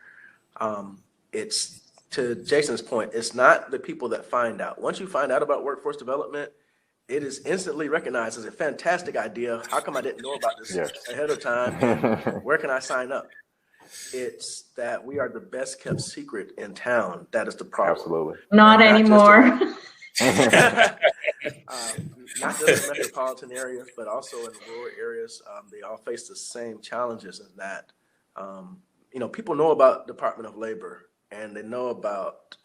It's, to Jason's point, it's not the people that find out. Once you find out about workforce development, it is instantly recognized as a fantastic idea. How come I didn't know about this ahead of time? And where can I sign up? It's that we are the best kept secret in town. That is the problem. Absolutely. Not anymore. Not just in metropolitan areas, but also in rural areas. They all face the same challenges in that, people know about Department of Labor, and they know about,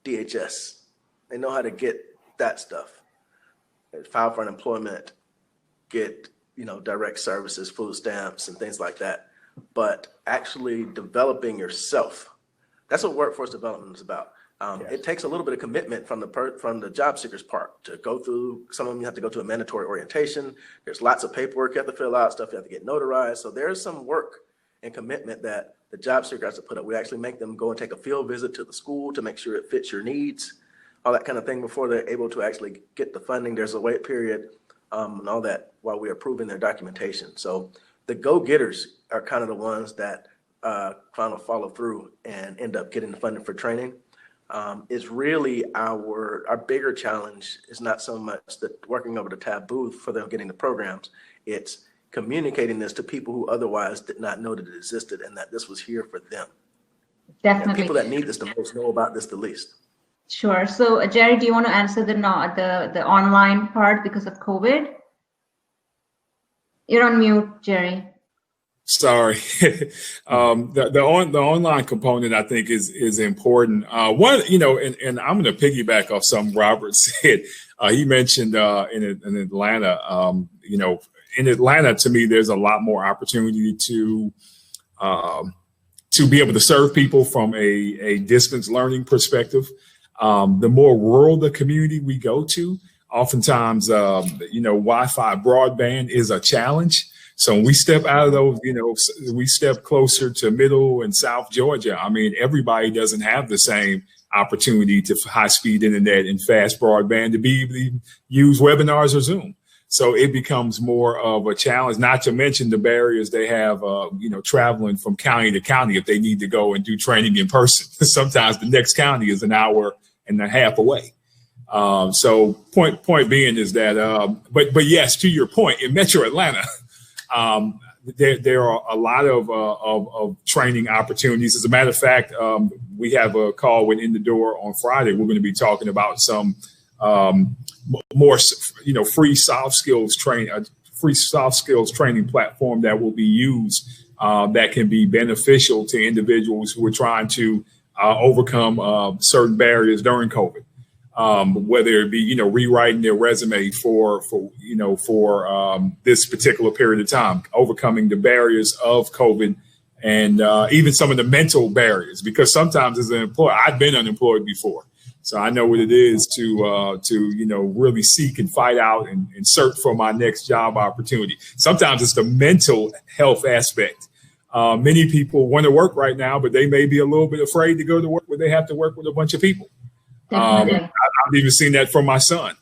DHS. They know how to get that stuff. They file for unemployment, get, direct services, food stamps, and things like that. But actually developing yourself, that's what workforce development is about. It takes a little bit of commitment from the job seekers part to go through. Some of them you have to go to a mandatory orientation. There's lots of paperwork you have to fill out, stuff you have to get notarized. So there's some work and commitment that the job seeker has to put up. We actually make them go and take a field visit to the school to make sure it fits your needs, all that kind of thing before they're able to actually get the funding. There's a wait period and all that while we are approving their documentation. So the go-getters are kind of the ones that kind of follow through and end up getting the funding for training. Is really our bigger challenge is not so much that working over the taboo for them getting the programs. It's communicating this to people who otherwise did not know that it existed and that this was here for them. Definitely. And people that need this the most know about this the least. Sure. So Jerry, do you want to answer the online part because of COVID? You're on mute, Jerry. Sorry. The online component, I think, is important. One, and I'm going to piggyback off something Robert said. He mentioned in Atlanta, in Atlanta, to me, there's a lot more opportunity to be able to serve people from a distance learning perspective. The more rural the community we go to, oftentimes, Wi-Fi broadband is a challenge. So when we step out of those, we step closer to middle and South Georgia. I mean, everybody doesn't have the same opportunity to high-speed internet and fast broadband to be able to use webinars or Zoom. So it becomes more of a challenge, not to mention the barriers they have, traveling from county to county if they need to go and do training in person. Sometimes the next county is an hour and a half away. So point being is that, but yes, to your point, in Metro Atlanta, there are a lot of training opportunities. As a matter of fact, we have a call with In the Door on Friday. We're going to be talking about some more, free soft skills training platform that will be used that can be beneficial to individuals who are trying to overcome certain barriers during COVID. Whether it be, rewriting their resume for this particular period of time, overcoming the barriers of COVID and even some of the mental barriers, because sometimes as an employer, I've been unemployed before. So I know what it is to really seek and fight out and search for my next job opportunity. Sometimes it's the mental health aspect. Many people want to work right now, but they may be a little bit afraid to go to work where they have to work with a bunch of people. I've even seen that from my son.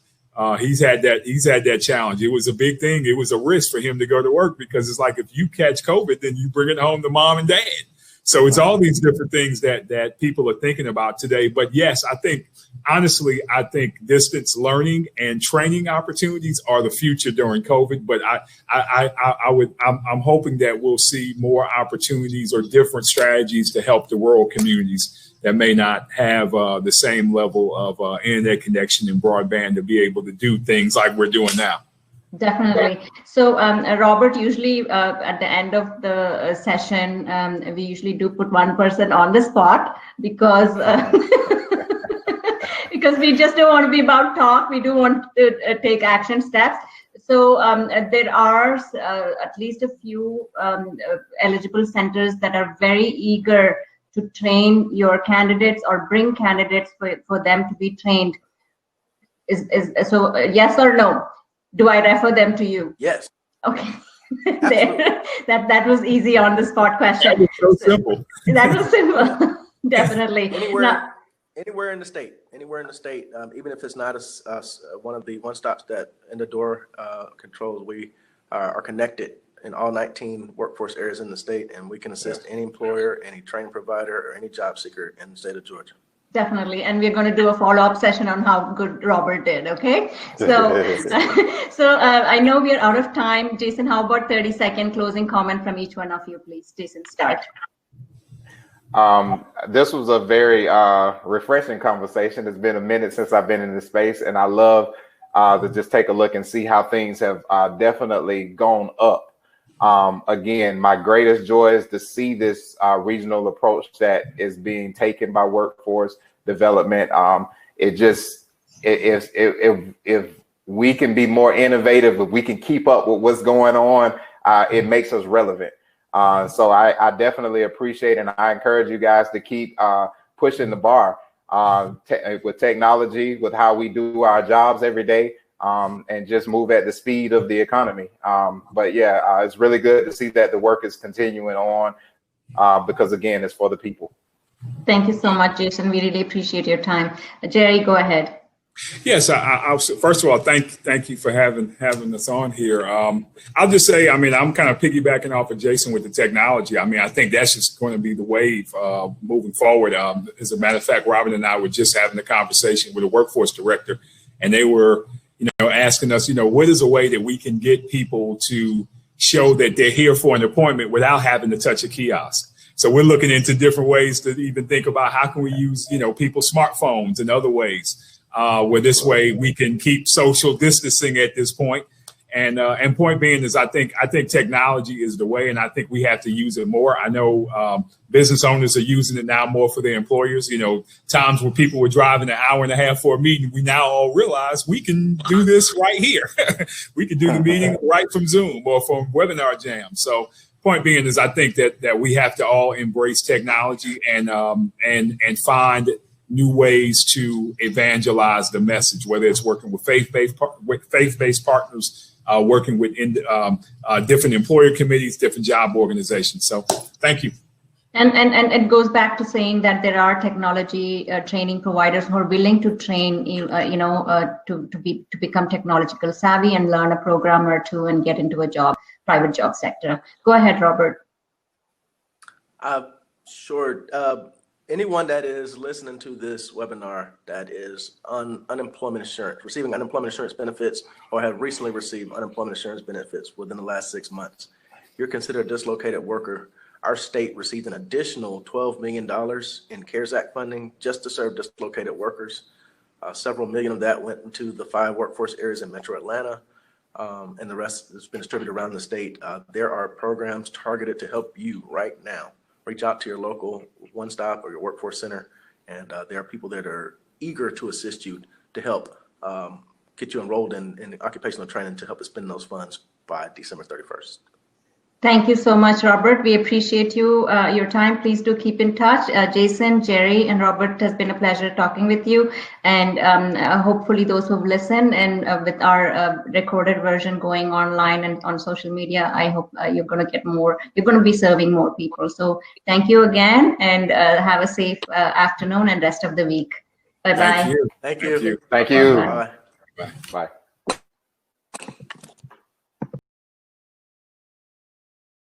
He's had that challenge. It was a big thing. It was a risk for him to go to work because it's like, if you catch COVID, then you bring it home to mom and dad. So it's all these different things that people are thinking about today. But yes, I think distance learning and training opportunities are the future during COVID. But I'm hoping that we'll see more opportunities or different strategies to help the rural communities that may not have the same level of internet connection and broadband to be able to do things like we're doing now. Definitely. So, Robert, usually at the end of the session, we usually do put one person on the spot because because we just don't want to be about talk. We do want to take action steps. So there are at least a few eligible centers that are very eager to train your candidates or bring candidates for them to be trained. So yes or no? Do I refer them to you? Yes. Okay. There. That was easy on the spot question. That was so simple. That was simple. Definitely. Anywhere in the state, even if it's not one of the one-stops that In the Door controls, we are connected in all 19 workforce areas in the state, and we can assist any employer, any training provider, or any job seeker in the state of Georgia. Definitely, and we're going to do a follow-up session on how good Robert did, okay? So, I know we are out of time. Jason, how about 30-second closing comment from each one of you, please? Jason, start. This was a very refreshing conversation. It's been a minute since I've been in this space, and I love to just take a look and see how things have definitely gone up. Again, my greatest joy is to see this regional approach that is being taken by workforce development. If we can be more innovative, if we can keep up with what's going on, it makes us relevant. So I definitely appreciate, and I encourage you guys to keep pushing the bar with technology, with how we do our jobs every day. And just move at the speed of the economy. But yeah, it's really good to see that the work is continuing on because, again, it's for the people. Thank you so much, Jason. We really appreciate your time. Jerry, go ahead. Yes, I'll first of all, thank you for having us on here. I'll just say, I mean, I'm kind of piggybacking off of Jason with the technology. I mean, I think that's just going to be the wave moving forward. As a matter of fact, Robin and I were just having a conversation with a workforce director, and they were, asking us, what is a way that we can get people to show that they're here for an appointment without having to touch a kiosk. So we're looking into different ways to even think about how can we use, people's smartphones and other ways. Where this way we can keep social distancing at this point. And point being is I think technology is the way, and I think we have to use it more. I know business owners are using it now more for their employers. Times where people were driving an hour and a half for a meeting, we now all realize we can do this right here. We can do the meeting right from Zoom or from Webinar Jam. So point being is I think that we have to all embrace technology and find new ways to evangelize the message, whether it's working with faith-based partners, working with different employer committees, different job organizations. So thank you. And it goes back to saying that there are technology training providers who are willing to train you, to become technological savvy and learn a program or two and get into a private job sector. Go ahead, Robert. Sure. Anyone that is listening to this webinar that is on unemployment insurance, receiving unemployment insurance benefits, or have recently received unemployment insurance benefits within the last 6 months, you're considered a dislocated worker. Our state received an additional $12 million in CARES Act funding just to serve dislocated workers. Several million of that went into the 5 workforce areas in Metro Atlanta, and the rest has been distributed around the state. There are programs targeted to help you right now. Reach out to your local One Stop or your workforce center, and there are people that are eager to assist you to help get you enrolled in occupational training to help us spend those funds by December 31st. Thank you so much, Robert. We appreciate your time. Please do keep in touch. Jason, Jerry, and Robert, it has been a pleasure talking with you. And hopefully those who've listened and with our recorded version going online and on social media, I hope you're going to get more. You're going to be serving more people. So thank you again, and have a safe afternoon and rest of the week. Bye-bye. Thank you. Thank you. Bye. Bye.